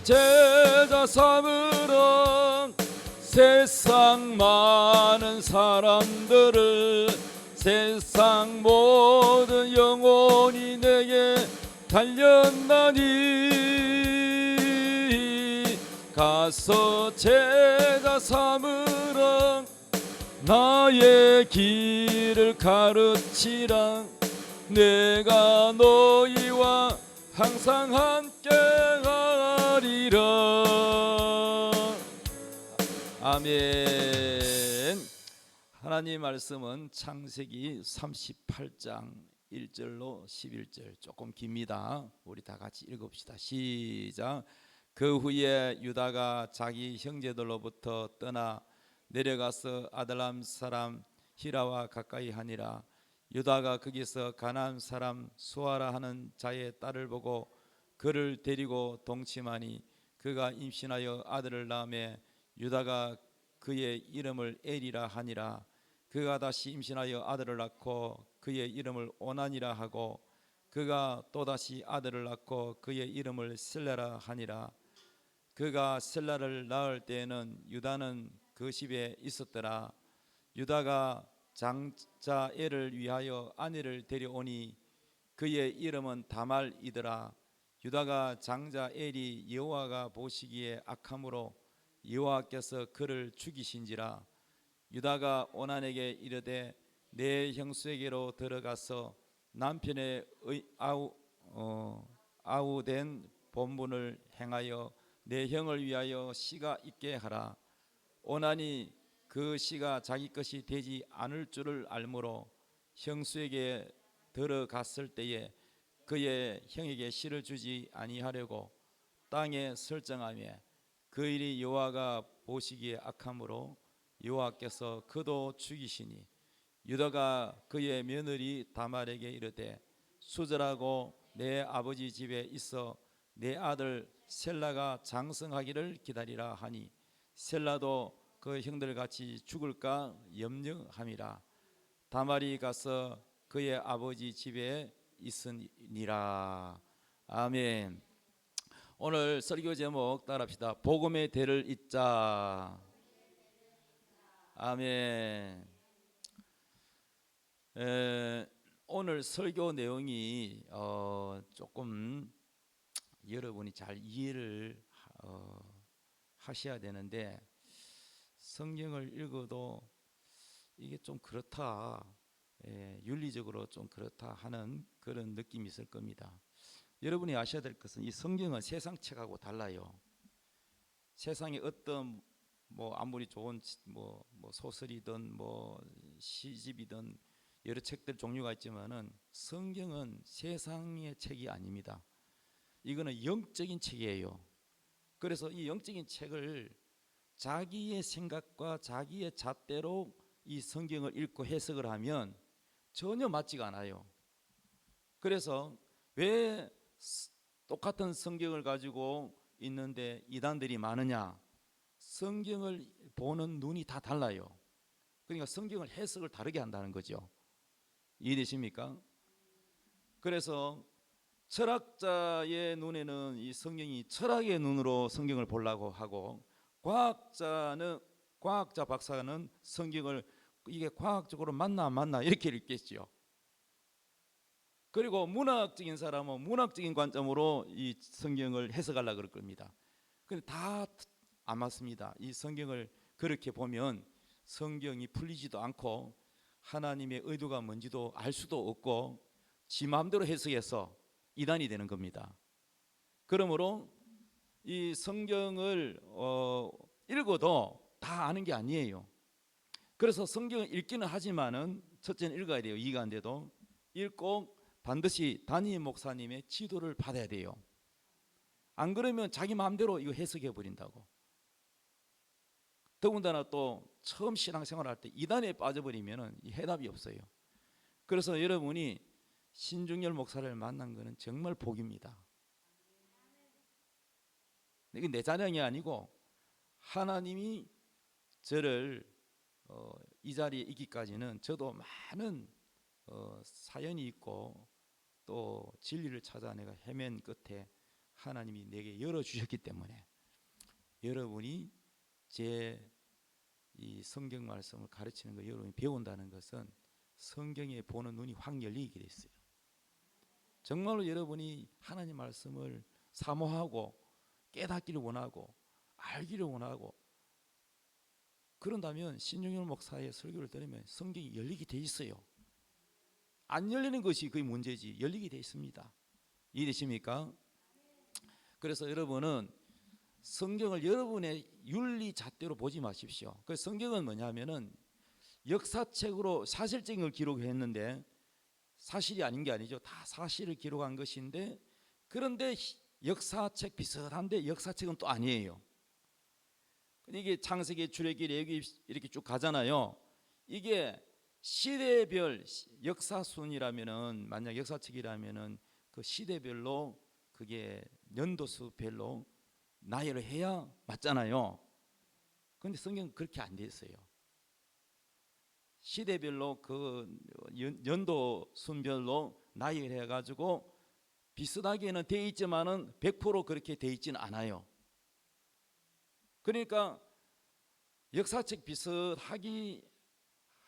제자 삼으러 세상 많은 사람들을 세상 모든 영혼이 내게 달렸나니 가서 제자 삼으러 나의 길을 가르치라 내가 너희와 항상 함께하리라. 아멘. 하나님 말씀은 창세기 38장 1절로 11절 조금 깁니다. 우리 다 같이 읽읍시다. 시작. 그 후에 유다가 자기 형제들로부터 떠나 내려가서 아들람 사람 히라와 가까이 하니라. 유다가 거기서 가나안 사람 수아라 하는 자의 딸을 보고 그를 데리고 동침하니 그가 임신하여 아들을 낳으매 유다가 그의 이름을 엘이라 하니라. 그가 다시 임신하여 아들을 낳고 그의 이름을 오난이라 하고 그가 또다시 아들을 낳고 그의 이름을 셀라라 하니라. 그가 셀라를 낳을 때에는 유다는 그 집에 있었더라. 유다가 장자 엘을 위하여 아내를 데려오니 그의 이름은 다말이더라. 유다가 장자 엘이 여호와가 보시기에 악함으로 여호와께서 그를 죽이신지라. 유다가 오난에게 이르되 내 형수에게로 들어가서 남편의 아우된 본분을 행하여 내 형을 위하여 씨가 있게 하라. 오난이 그 씨가 자기 것이 되지 않을 줄을 알므로 형수에게 들어갔을 때에 그의 형에게 씨를 주지 아니하려고 땅에 설정하며 그 일이 여호와가 보시기에 악함으로 여호와께서 그도 죽이시니 유다가 그의 며느리 다말에게 이르되 수절하고 내 아버지 집에 있어 내 아들 셀라가 장성하기를 기다리라 하니 셀라도 그 형들같이 죽을까 염려함이라. 다말이 가서 그의 아버지 집에 있으니라. 아멘. 오늘 설교 제목 따라합시다. 복음의 대를 잇자. 아멘. 오늘 설교 내용이 조금 여러분이 잘 이해를 하셔야 되는데 성경을 읽어도 이게 좀 그렇다, 윤리적으로 좀 그렇다 하는 그런 느낌이 있을 겁니다. 여러분이 아셔야 될 것은 이 성경은 세상 책하고 달라요. 세상에 어떤 아무리 좋은 소설이든 시집이든 여러 책들 종류가 있지만은 성경은 세상의 책이 아닙니다. 이거는 영적인 책이에요. 그래서 이 영적인 책을 자기의 생각과 자기의 잣대로 이 성경을 읽고 해석을 하면 전혀 맞지가 않아요. 그래서 왜 똑같은 성경을 가지고 있는데 이단들이 많으냐? 성경을 보는 눈이 다 달라요. 그러니까 성경을 해석을 다르게 한다는 거죠. 이해되십니까? 그래서 철학자의 눈에는 이 성경이 철학의 눈으로 성경을 보려고 하고 과학자 박사는 성경을 이게 과학적으로 맞나 안 맞나 이렇게 읽겠죠. 그리고 문학적인 사람은 문학적인 관점으로 이 성경을 해석하려고 그럴 겁니다. 근데 다 안 맞습니다. 이 성경을 그렇게 보면 성경이 풀리지도 않고 하나님의 의도가 뭔지도 알 수도 없고 지 마음대로 해석해서 이단이 되는 겁니다. 그러므로 이 성경을 읽어도 다 아는 게 아니에요. 그래서 성경을 읽기는 하지만은 첫째는 읽어야 돼요. 이해가 안 돼도 읽고 반드시 담임 목사님의 지도를 받아야 돼요. 안 그러면 자기 마음대로 이거 해석해 버린다고. 더군다나 또 처음 신앙생활할 때 이단에 빠져버리면 해답이 없어요. 그래서 여러분이 신중열 목사를 만난 것은 정말 복입니다. 이게 내 자랑이 아니고 하나님이 저를 이 자리에 있기까지는 저도 많은 사연이 있고 또 진리를 찾아 내가 헤맨 끝에 하나님이 내게 열어주셨기 때문에 여러분이 제 이 성경 말씀을 가르치는 거 여러분이 배운다는 것은 성경에 보는 눈이 확 열리게 돼 있어요. 정말로 여러분이 하나님 말씀을 사모하고 깨닫기를 원하고 알기를 원하고 그런다면 신중열 목사의 설교를 들으면 성경이 열리게 돼 있어요. 안 열리는 것이 그게 문제지 열리게 돼 있습니다. 이해되십니까? 그래서 여러분은 성경을 여러분의 윤리 잣대로 보지 마십시오. 그 성경은 뭐냐면은 역사책으로 사실적인 걸 기록했는데 사실이 아닌 게 아니죠. 다 사실을 기록한 것인데 그런데 역사책 비슷한데 역사책은 또 아니에요. 이게 창세기, 출애굽기, 레위기 이렇게 쭉 가잖아요. 이게 시대별 역사 순이라면은 만약 역사책이라면은 그 시대별로 그게 연도수별로 나열을 해야 맞잖아요. 그런데 성경은 그렇게 안 돼 있어요. 시대별로 그 연도 순별로 나열해 가지고 비슷하게는 돼 있지만은 100% 그렇게 돼 있지는 않아요. 그러니까 역사책 비슷하기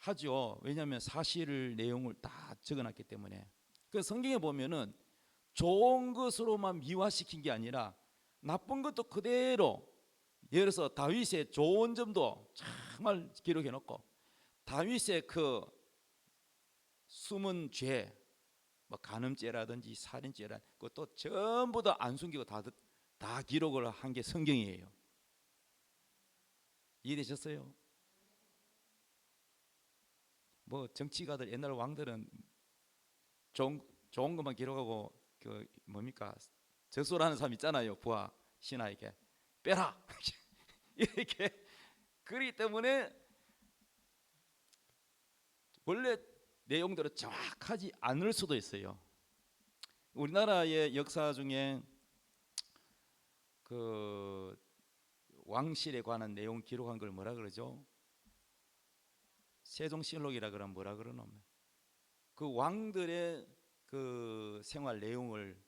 하죠. 왜냐하면 사실 내용을 다 적어놨기 때문에. 그 성경에 보면은 좋은 것으로만 미화시킨 게 아니라 나쁜 것도 그대로, 예를 들어서 다윗의 좋은 점도 정말 기록해 놓고 다윗의 그 숨은 죄, 뭐 간음죄라든지 살인죄라든지 그것도 전부 다 안 숨기고 다 기록을 한 게 성경이에요. 이해되셨어요? 뭐 정치가들 옛날 왕들은 좋은 것만 기록하고 그 뭡니까 저소라는 사람 있잖아요. 부하 신하에게 빼라 이렇게. 그렇기 때문에 원래 내용들은 정확하지 않을 수도 있어요. 우리나라의 역사 중에 그 왕실에 관한 내용 기록한 걸 뭐라 그러죠? 세종실록이라 그러면 뭐라 그러나? 그 왕들의 그 생활 내용을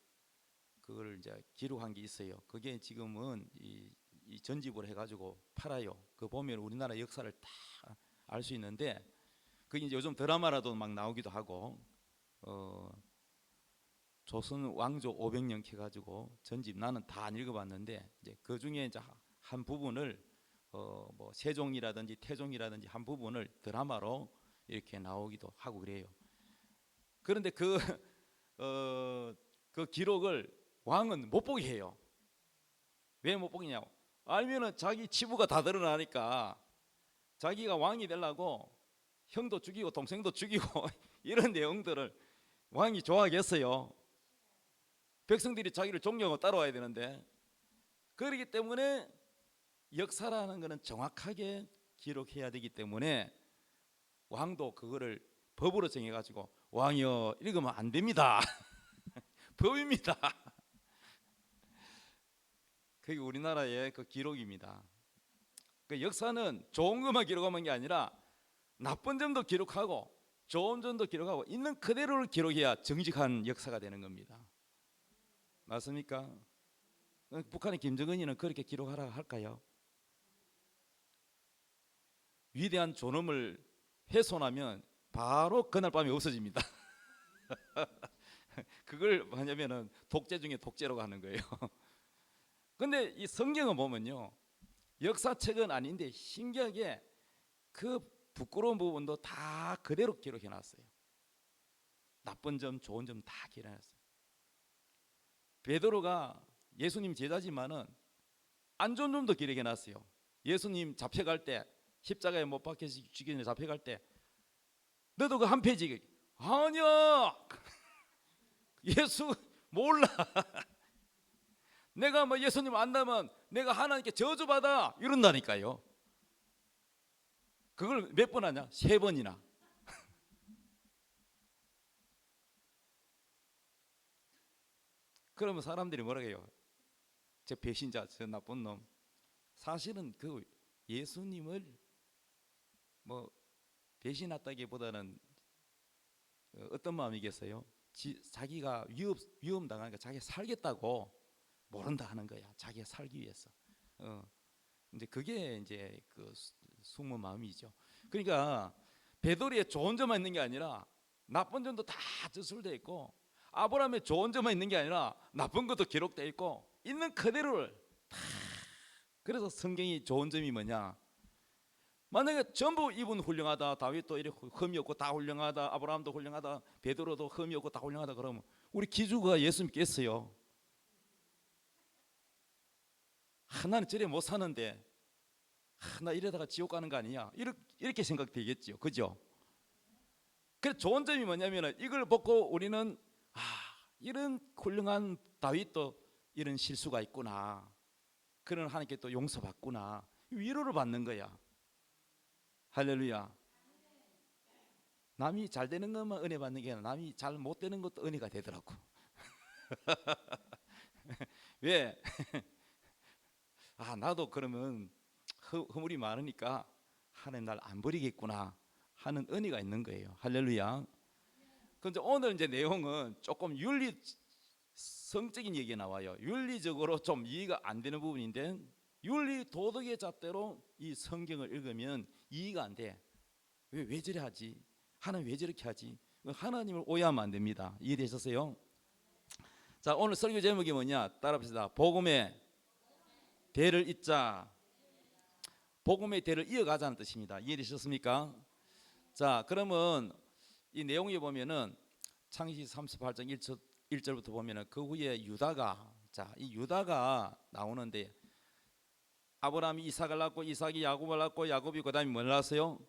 그걸 이제 기록한 게 있어요. 그게 지금은 이 전집으로 해가지고 팔아요. 그 보면 우리나라 역사를 다 알 수 있는데 그게 이제 요즘 드라마라도 막 나오기도 하고 조선 왕조 500년 해가지고 전집 나는 다 안 읽어봤는데 이제 그 중에 이제 한 부분을 뭐 세종이라든지 태종이라든지 한 부분을 드라마로 이렇게 나오기도 하고 그래요. 그런데 그 기록을 왕은 못 보게 해요. 왜 못 보겠냐고. 알면은 자기 치부가 다 드러나니까 자기가 왕이 되려고 형도 죽이고 동생도 죽이고 이런 내용들을 왕이 좋아하겠어요. 백성들이 자기를 존경하고 따라와야 되는데. 그렇기 때문에 역사라는 것은 정확하게 기록해야 되기 때문에 왕도 그거를 법으로 정해가지고 왕이여 읽으면 안 됩니다. 법입니다. 그게 우리나라의 그 기록입니다. 그 역사는 좋은 것만 기록하는 게 아니라 나쁜 점도 기록하고 좋은 점도 기록하고 있는 그대로를 기록해야 정직한 역사가 되는 겁니다. 맞습니까? 북한의 김정은이는 그렇게 기록하라 할까요? 위대한 존엄을 훼손하면 바로 그날 밤에 없어집니다. 그걸 뭐냐면은 독재 중에 독재라고 하는 거예요. 근데 이 성경을 보면요, 역사책은 아닌데 신기하게 그 부끄러운 부분도 다 그대로 기록해 놨어요. 나쁜 점 좋은 점 다 기록해 놨어요. 베드로가 예수님 제자지만은 안 좋은 점도 기록해 놨어요. 예수님 잡혀갈 때 십자가에 못 박혀 죽이는 잡혀갈 때 너도 그 한 페이지 아니야 예수 몰라 내가 뭐 예수님 안다면 내가 하나님께 저주받아 이런다니까요. 그걸 몇 번 하냐? 3번이나. 그러면 사람들이 뭐라 해요? 저 배신자, 저 나쁜 놈. 사실은 그 예수님을 뭐 배신했다기보다는 어떤 마음이겠어요? 자기가 위험 당하니까 자기가 살겠다고 모른다 하는 거야. 자기가 살기 위해서. 이제 그게 이제 그 숨은 마음이죠. 그러니까 베드로에 좋은 점만 있는 게 아니라 나쁜 점도 다 저술돼 있고, 아브라함의 좋은 점만 있는 게 아니라 나쁜 것도 기록돼 있고, 있는 그대로를 다. 그래서 성경이 좋은 점이 뭐냐? 만약에 전부 이분 훌륭하다, 다윗도 이렇게 흠이 없고 다 훌륭하다, 아브라함도 훌륭하다, 베드로도 흠이 없고 다 훌륭하다 그러면 우리 기주가 예수 믿겠어요? 나는 저래 못 사는데 나 이러다가 지옥 가는 거 아니냐, 이렇게 생각되겠죠. 그죠? 그래서 좋은 점이 뭐냐면 이걸 보고 우리는 이런 훌륭한 다윗도 이런 실수가 있구나, 그런 하나님께 또 용서받구나, 위로를 받는 거야. 할렐루야. 남이 잘 되는 것만 은혜 받는 게 아니라 남이 잘 못 되는 것도 은혜가 되더라고. 왜? 나도 그러면 허물이 많으니까 하나님 날 안 버리겠구나 하는 은혜가 있는 거예요. 할렐루야. 근데 오늘 이제 내용은 조금 성적인 얘기가 나와요. 윤리적으로 좀 이해가 안 되는 부분인데, 윤리 도덕의 잣대로 이 성경을 읽으면 이해가 안 돼. 왜 저래 하지? 하나님 왜 저렇게 하지? 하나님을 오해하면 안 됩니다. 이해되셨어요? 자, 오늘 설교 제목이 뭐냐? 따라합시다. 복음의 대를 잇자. 복음의 대를 이어가자는 뜻입니다. 이해되셨습니까? 자, 그러면 이 내용에 보면은 창세기 38장 1절부터 보면은 그 후에 유다가, 이 유다가 나오는데, 아브라함이 이삭을 낳고 이삭이 야곱을 낳고 야곱이 그다음에 뭘 낳았어요?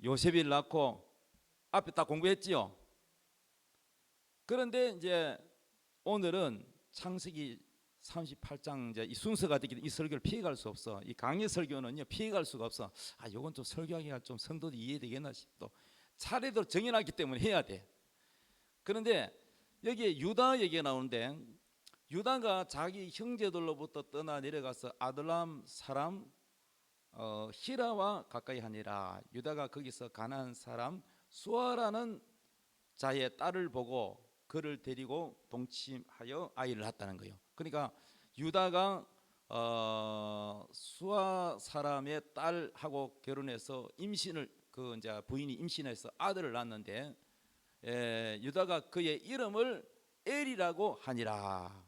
요셉을 낳고, 앞에 다 공부했지요. 그런데 이제 오늘은 창세기 38장 이제 이 순서가 되기 때문에 이 설교를 피해갈 수 없어. 이 강의 설교는요 피해갈 수가 없어. 요건 좀 설교하기가 좀 성도들이 이해되겠나 싶도. 차례대로 정해놨기 때문에 해야 돼. 그런데 여기에 유다 얘기가 나오는데, 유다가 자기 형제들로부터 떠나 내려가서 아둘람 사람 히라와 가까이 하니라. 유다가 거기서 가나안 사람 수아라는 자의 딸을 보고 그를 데리고 동침하여 아이를 낳았다는 거예요. 그러니까 유다가 수아 사람의 딸하고 결혼해서 임신을, 그 이제 부인이 임신해서 아들을 낳았는데, 유다가 그의 이름을 엘이라고 하니라.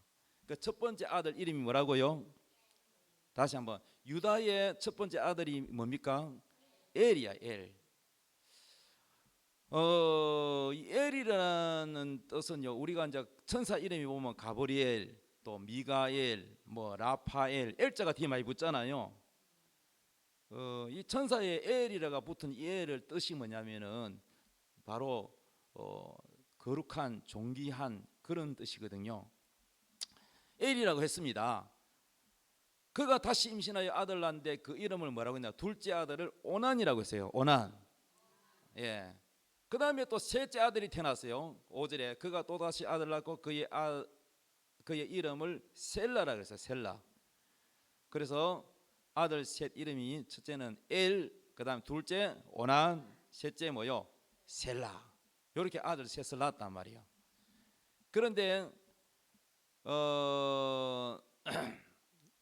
그 첫 번째 아들 이름이 뭐라고요? 다시 한번, 유다의 첫 번째 아들이 뭡니까? 엘이야, 엘. 이 엘이라는 뜻은요, 우리가 이제 천사 이름이 보면 가브리엘, 또 미가엘, 뭐 라파엘, 엘자가 뒤에 많이 붙잖아요. 이 천사의 엘이라가 붙은 이 엘을 뜻이 뭐냐면은 바로 거룩한, 존귀한 그런 뜻이거든요. 엘이라고 했습니다. 그가 다시 임신하여 아들 낳는데 그 이름을 뭐라고 했냐? 둘째 아들을 오난이라고 했어요. 오난. 예. 그 다음에 또 셋째 아들이 태어났어요. 5절에 그가 또다시 아들 낳고 그의 이름을 셀라라고 했어요. 셀라. 그래서 아들 셋 이름이, 첫째는 엘, 그 다음 둘째 오난, 셋째 뭐요? 셀라. 이렇게 아들 셋을 낳았단 말이에요. 그런데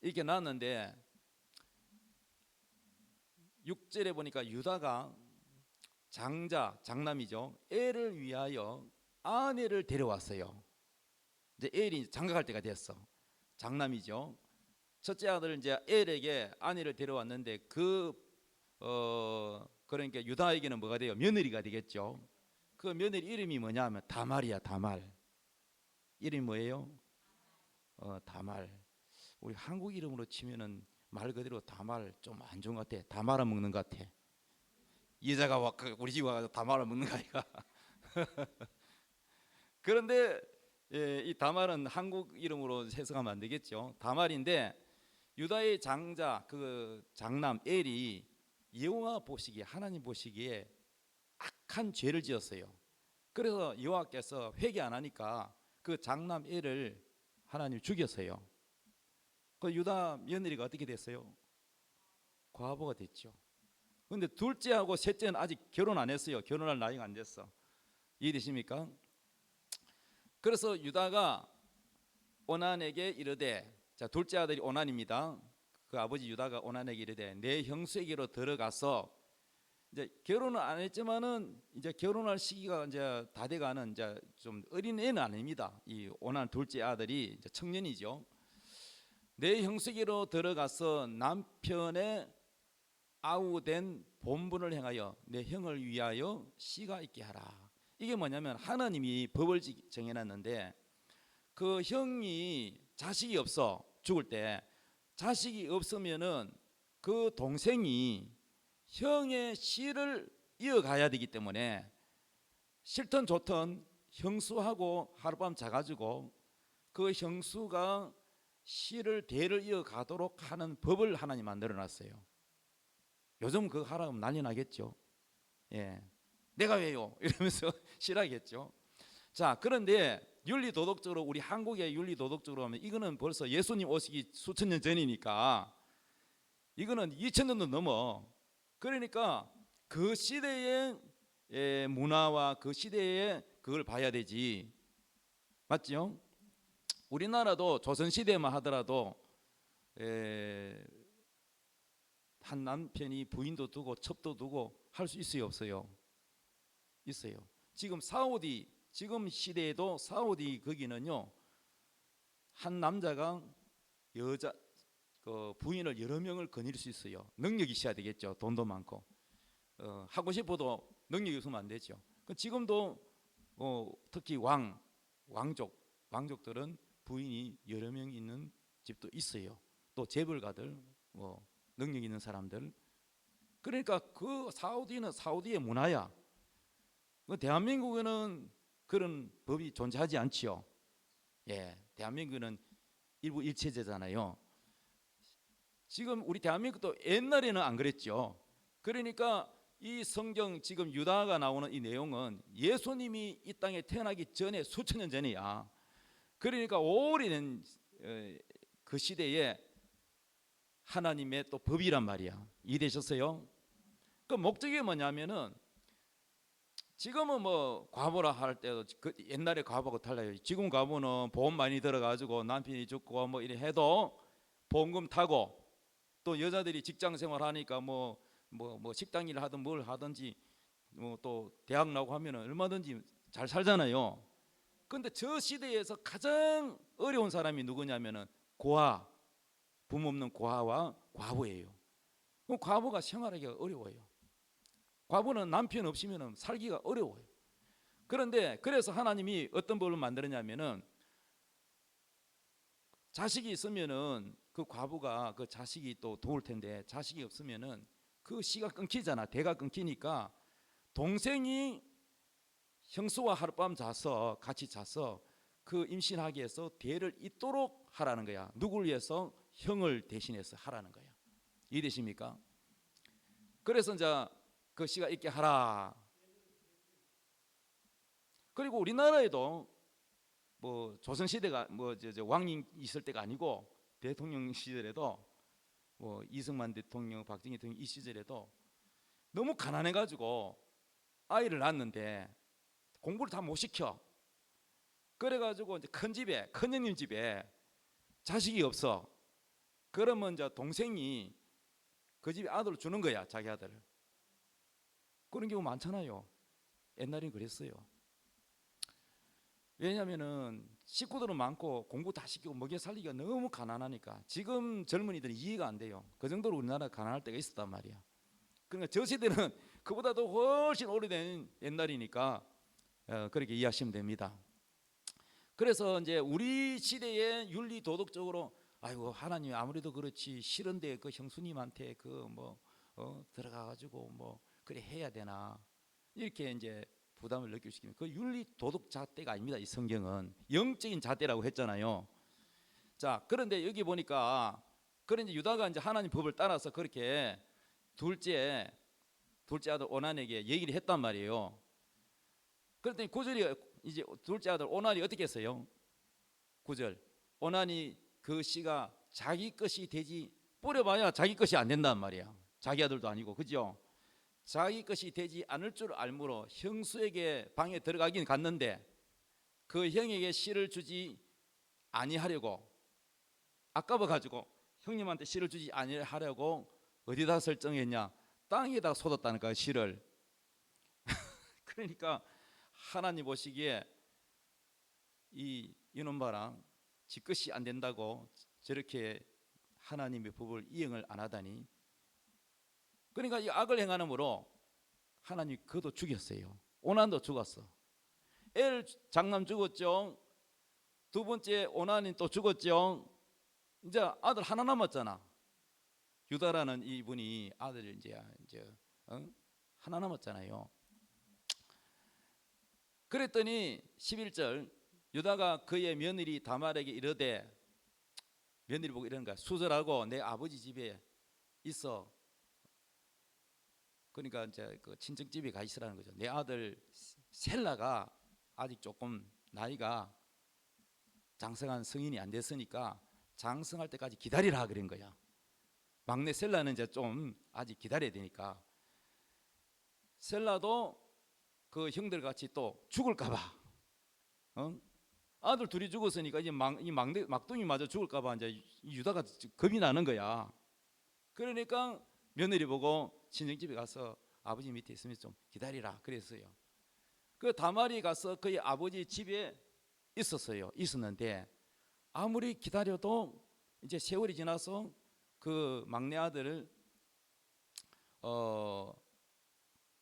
이렇게 낳았는데 6절에 보니까 유다가 장남이죠. 엘을 위하여 아내를 데려왔어요. 이제 엘이 장가갈 때가 됐어. 장남이죠. 첫째 아들을 이제 엘에게 아내를 데려왔는데 그러니까 유다에게는 뭐가 돼요? 며느리가 되겠죠. 그 며느리 이름이 뭐냐면 다말이야. 다말. 이름이 뭐예요? 다말. 우리 한국 이름으로 치면은 말 그대로 다말 좀 안 좋은 것 같아. 다 말아먹는 것 같아. 여자가 우리 집 와서 다 말아먹는 거 아이가. 그런데 이 다말은 한국 이름으로 해석하면 안 되겠죠. 다말인데 유다의 장자, 그 장남 엘이 여호와 보시기에, 하나님 보시기에 악한 죄를 지었어요. 그래서 여호와께서 회개 안 하니까 그 장남 엘을 하나님 죽였어요. 그 유다 며느리가 어떻게 됐어요? 과부가 됐죠. 근데 둘째하고 셋째는 아직 결혼 안 했어요. 결혼할 나이가 안 됐어. 이해되십니까? 그래서 유다가 오난에게 이르되, 자, 둘째 아들이 오난입니다. 그 아버지 유다가 오난에게 이르되 내 형수에게로 들어가서, 이제 결혼을 안 했지만은 이제 결혼할 시기가 이제 다 돼가는 이제 좀 어린 애는 아닙니다. 이 오난 둘째 아들이 이제 청년이죠. 내 형수에게로 들어가서 남편의 아우된 본분을 행하여 내 형을 위하여 씨가 있게 하라. 이게 뭐냐면 하나님이 법을 정해놨는데 그 형이 자식이 없어, 죽을 때 자식이 없으면은 그 동생이 형의 씨를 이어가야 되기 때문에 싫든 좋든 형수하고 하룻밤 자가지고 그 형수가 씨를 대를 이어가도록 하는 법을 하나님 만들어놨어요. 요즘 그거 하라고 하면 난리 나겠죠. 예, 내가 왜요? 이러면서 싫어하겠죠. 자, 그런데 윤리도덕적으로, 우리 한국의 윤리도덕적으로 하면 이거는 벌써 예수님 오시기 수천 년 전이니까 이거는 2000년도 넘어. 그러니까 그 시대의 문화와 그 시대의 그걸 봐야 되지. 맞죠? 우리나라도 조선시대만 하더라도 한 남편이 부인도 두고 첩도 두고 할 수 있어요, 없어요? 있어요. 지금 사우디, 지금 시대에도 사우디 거기는요, 한 남자가 여자 그 부인을 여러 명을 거닐 수 있어요. 능력이 있어야 되겠죠. 돈도 많고 하고 싶어도 능력이 없으면 안 되죠. 지금도 특히 왕족들은 부인이 여러 명 있는 집도 있어요. 또 재벌가들, 능력 있는 사람들. 그러니까 그 사우디는 사우디의 문화야. 대한민국에는 그런 법이 존재하지 않지요. 예, 대한민국은 일부 일체제잖아요. 지금 우리 대한민국도 옛날에는 안 그랬죠. 그러니까 이 성경 지금 유다가 나오는 이 내용은 예수님이 이 땅에 태어나기 전에 수천 년 전이야. 그러니까 오래된 그 시대에 하나님의 또 법이란 말이야. 이해되셨어요? 그 목적이 뭐냐면은 지금은 뭐 과부라 할 때도 그 옛날에 과부하고 달라요. 지금 과부는 보험 많이 들어가지고 남편이 죽고 뭐 이래 해도 보험금 타고, 또 여자들이 직장 생활하니까 뭐 식당 일 하든 뭘 하든지 또 대학 나오고 하면은 얼마든지 잘 살잖아요. 근데 저 시대에서 가장 어려운 사람이 누구냐면은 고아, 부모 없는 고아와 과부예요. 그럼 과부가 생활하기가 어려워요. 과부는 남편 없으면 살기가 어려워요. 그런데 그래서 하나님이 어떤 법을 만들었냐면은 자식이 있으면은 그 과부가 그 자식이 또 도울 텐데 자식이 없으면은 그 씨가 끊기잖아. 대가 끊기니까 동생이 형수와 하룻밤 자서 같이 자서 그 임신하게 해서 대를 잇도록 하라는 거야. 누구를 위해서? 형을 대신해서 하라는 거야. 이해되십니까? 그래서 이제 그 씨가 있게 하라. 그리고 우리나라에도 뭐 조선 시대가 뭐 왕이 있을 때가 아니고 대통령 시절에도 뭐 이승만 대통령, 박정희 대통령 이 시절에도 너무 가난해 가지고 아이를 낳았는데 공부를 다 못 시켜. 그래 가지고 이제 큰 집에, 큰 형님 집에 자식이 없어. 그러면 이제 동생이 그 집에 아들을 주는 거야, 자기 아들을. 그런 경우 많잖아요. 옛날엔 그랬어요. 왜냐하면은 식구들은 많고 공부 다 시키고 먹여 살리기가 너무 가난하니까. 지금 젊은이들은 이해가 안 돼요. 그 정도로 우리나라 가난할 때가 있었단 말이야. 그러니까 저 시대는 그보다도 훨씬 오래된 옛날이니까 그렇게 이해하시면 됩니다. 그래서 이제 우리 시대의 윤리 도덕적으로 아이고 하나님 아무래도 그렇지 싫은데 그 형수님한테 그 들어가 가지고 뭐 그래 해야 되나, 이렇게 이제 부담을 느끼시면 그 윤리 도덕 잣대가 아닙니다. 이 성경은 영적인 잣대라고 했잖아요. 자, 그런데 여기 보니까 그런데 유다가 이제 하나님 법을 따라서 그렇게 둘째 아들 오난에게 얘기를 했단 말이에요. 그랬더니 9절이 이제 둘째 아들 오난이 어떻게 했어요? 9절 오난이 그 씨가 자기 것이 되지, 뿌려봐야 자기 것이 안 된단 말이야. 자기 아들도 아니고, 그죠? 자기 것이 되지 않을 줄 알므로 형수에게 방에 들어가긴 갔는데 그 형에게 씨를 주지 아니하려고 아까워 가지고 형님한테 씨를 주지 아니하려고 어디다 설정했냐? 땅에다 쏟았다는 거야, 씨를. 그러니까 하나님 보시기에 이놈 봐라, 지 것이 안 된다고 저렇게 하나님의 법을 이행을 안 하다니. 그러니까 이 악을 행하므로 하나님 그도 죽였어요. 오난도 죽었어. 엘 장남 죽었죠. 두 번째 오난이 또 죽었죠. 이제 아들 하나 남았잖아. 유다라는 이분이 아들 이제 하나 남았잖아요. 그랬더니 11절, 유다가 그의 며느리 다말에게 이르되, 며느리 보고 이러는 거야. 수절하고 내 아버지 집에 있어. 그러니까 이제 그 친척집에 가 있으라는 거죠. 내 아들 셀라가 아직 조금 나이가 장성한 성인이 안 됐으니까 장성할 때까지 기다리라 그런 거야. 막내 셀라는 이제 좀 아직 기다려야 되니까. 셀라도 그 형들 같이 또 죽을까봐, 아들 둘이 죽었으니까 이제 이 막내 막둥이 마저 죽을까봐 이제 유다가 겁이 나는 거야. 그러니까 며느리 보고 친정집에 가서 아버지 밑에 있으면 좀 기다리라 그랬어요. 그 다말이 가서 그의 아버지 집에 있었는데 아무리 기다려도 이제 세월이 지나서 그 막내 아들을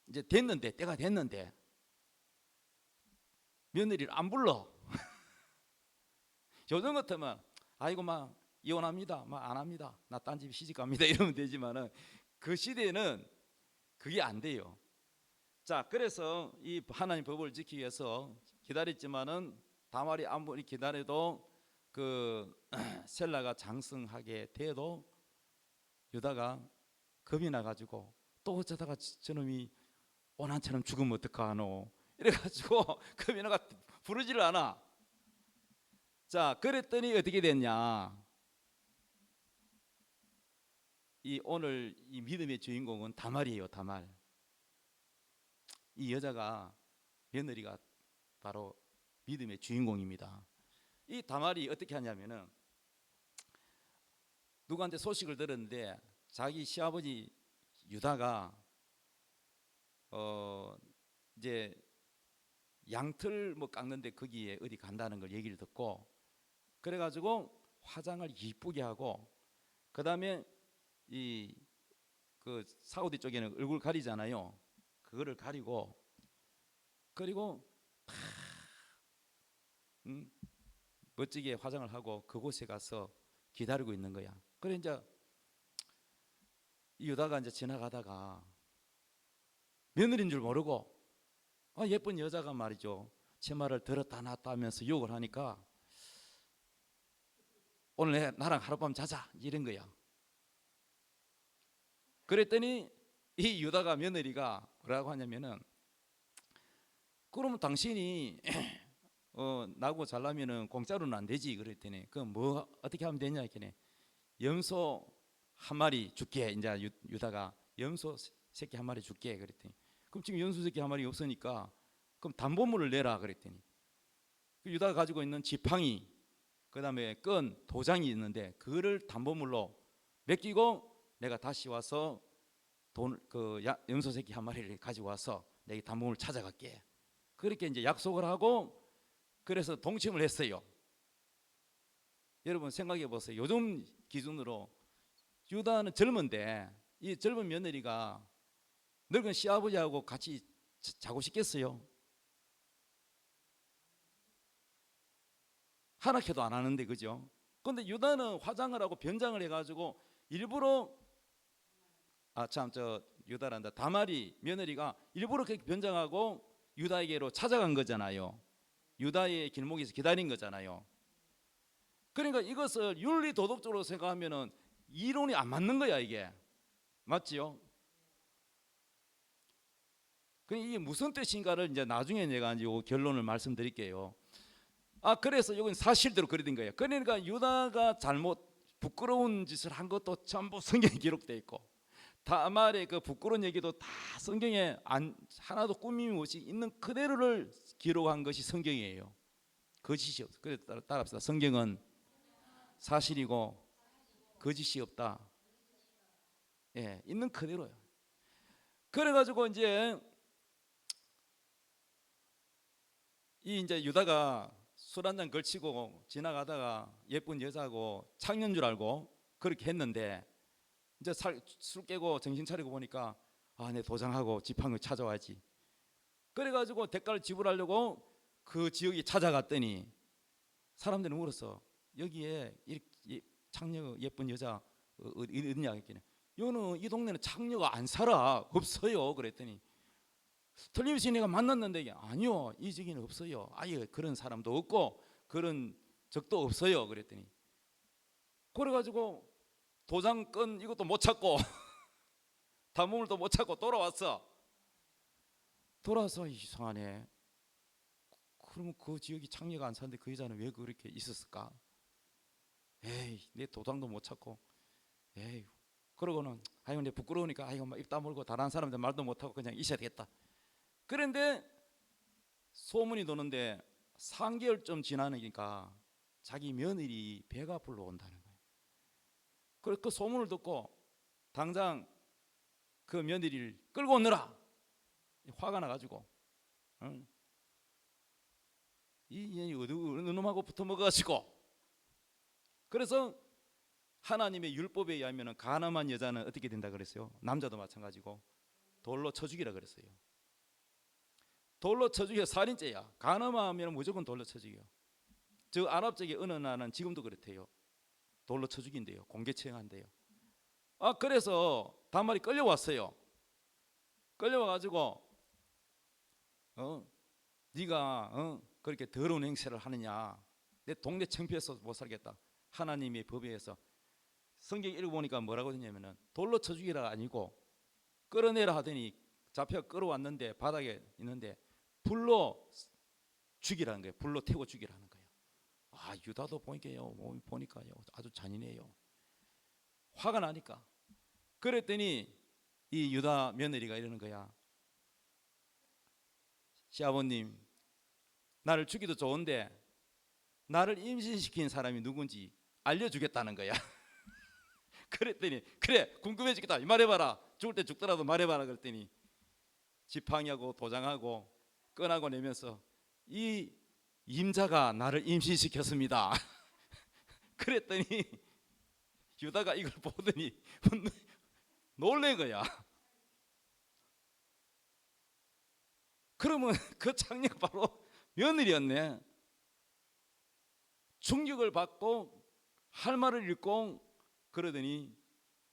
이제 때가 됐는데 며느리를 안 불러. 요즘 같으면 아이고 막 이혼합니다, 막 안 합니다, 나 딴 집 시집 갑니다 이러면 되지만은 그 시대는 그게 안 돼요. 자, 그래서 이 하나님 법을 지키기 위해서 기다렸지만은 다말이 아무리 기다려도 그 셀라가 장성하게 돼도 유다가 겁이 나가지고 또 어쩌다가 저놈이 오난처럼 죽으면 어떡하노 이래가지고 겁이 나가 부르지를 않아. 자, 그랬더니 어떻게 됐냐? 이 오늘 이 믿음의 주인공은 다말이에요. 다말. 이 여자가, 며느리가 바로 믿음의 주인공입니다. 이 다말이 어떻게 하냐면은 누구한테 소식을 들었는데 자기 시아버지 유다가 이제 양털 뭐 깎는데 거기에 어디 간다는 걸 얘기를 듣고, 그래가지고 화장을 이쁘게 하고, 그 다음에 이 그 사우디 쪽에는 얼굴 가리잖아요. 그거를 가리고, 그리고 멋지게 화장을 하고 그곳에 가서 기다리고 있는 거야. 그래 이제 이 유다가 이제 지나가다가 며느리인 줄 모르고 예쁜 여자가 말이죠, 제 말을 들었다 놨다 하면서 욕을 하니까 오늘 나랑 하룻밤 자자 이런 거야. 그랬더니 이 유다가, 며느리가 뭐라고 하냐면은, 그러면 당신이 나고 잘나면은 공짜로는 안 되지. 그랬더니 그 뭐 어떻게 하면 되냐 했더니 염소 한 마리 줄게. 이제 유다가 염소 새끼 한 마리 줄게. 그랬더니 그럼 지금 염소 새끼 한 마리 없으니까 그럼 담보물을 내라. 그랬더니 그 유다가 가지고 있는 지팡이, 그다음에 끈, 도장이 있는데 그거를 담보물로 맡기고 내가 다시 와서 염소 새끼 한 마리를 가지고 와서 내가 담보물 찾아갈게. 그렇게 이제 약속을 하고, 그래서 동침을 했어요. 여러분 생각해 보세요. 요즘 기준으로 유다는 젊은데 이 젊은 며느리가 늙은 시아버지하고 같이 자고 싶겠어요? 하나켜도 안 하는데, 그죠? 근데 유다는 화장을 하고 변장을 해가지고 일부러, 유다란다, 다말이 며느리가 일부러 그렇게 변장하고 유다에게로 찾아간 거잖아요. 유다의 길목에서 기다린 거잖아요. 그러니까 이것을 윤리 도덕적으로 생각하면은 이론이 안 맞는 거야, 이게. 맞지요? 이게 무슨 뜻인가를 이제 나중에 내가 이제 결론을 말씀드릴게요. 그래서 이건 사실대로 그리 된 거예요. 그러니까 유다가 부끄러운 짓을 한 것도 전부 성경에 기록되어 있고, 다말의 그 부끄러운 얘기도 다 성경에 하나도 꾸밈이 없이 있는 그대로를 기록한 것이 성경이에요. 거짓이 없어. 그래서 따라합시다. 성경은 사실이고 거짓이 없다. 예, 있는 그대로요. 그래가지고 이제 이제 유다가 술 한잔 걸치고 지나가다가 예쁜 여자고 창녀인 줄 알고 그렇게 했는데, 이제 술 깨고 정신 차리고 보니까 내 도장하고 지팡이 찾아와야지. 그래가지고 대가를 지불하려고 그 지역에 찾아갔더니 사람들은 물었어. 여기에 이렇게 창녀 예쁜 여자 어디냐 했더니, 이 동네는 창녀가 안 살아, 없어요. 그랬더니 틀림없이 내가 만났는데, 아니요, 이 지역에는 없어요. 아예 그런 사람도 없고 그런 적도 없어요. 그랬더니, 그래가지고 도장건 이것도 못 찾고 담보물도 못 찾고 돌아와서 이상하네. 그러면 그 지역이 창녀가 안 사는데 그 여자는 왜 그렇게 있었을까? 에이, 내 도장도 못 찾고, 에이, 그러고는 내 부끄러우니까 막 입 다물고 다른 사람들 말도 못하고 그냥 있어야 되겠다. 그런데 소문이 도는데 3개월쯤 지나니까 자기 며느리 배가 불러온다는 거예요. 그래서 그 소문을 듣고 당장 그 며느리를 끌고 오느라 화가 나가지고, 이 어느 놈하고 붙어 먹어가지고, 그래서 하나님의 율법에 의하면 가늠한 여자는 어떻게 된다 그랬어요? 남자도 마찬가지고 돌로 쳐 죽이라 그랬어요. 돌로 쳐 죽여 살인죄야. 가늠하면 무조건 돌로 쳐 죽여. 저 아랍 쪽에 어느 나라는 지금도 그렇대요. 돌로 쳐 죽인대요. 공개 처형한대요. 그래서 다말이 끌려왔어요. 끌려와가지고 네가 그렇게 더러운 행세를 하느냐, 내 동네 창피해서 못 살겠다. 하나님의 법에 의해서 성경 읽어보니까 뭐라고 했냐면은 돌로 쳐 죽이라 아니고 끌어내라 하더니 잡혀 끌어왔는데 바닥에 있는데 불로 죽이라는 거예요. 불로 태워 죽이라는 거예요. 유다도 보니까요 아주 잔인해요. 화가 나니까. 그랬더니 이 유다 며느리가 이러는 거야. 시아버님, 나를 죽이도 좋은데 나를 임신시킨 사람이 누군지 알려주겠다는 거야. 그랬더니 그래, 궁금해지겠다, 말해봐라. 죽을 때 죽더라도 말해봐라. 그랬더니 지팡이하고 도장하고 끈하고 내면서 이 임자가 나를 임신시켰습니다. 그랬더니 유다가 이걸 보더니 놀란 거야. 그러면 그 창녀가 바로 며느리였네. 충격을 받고 할 말을 잃고, 그러더니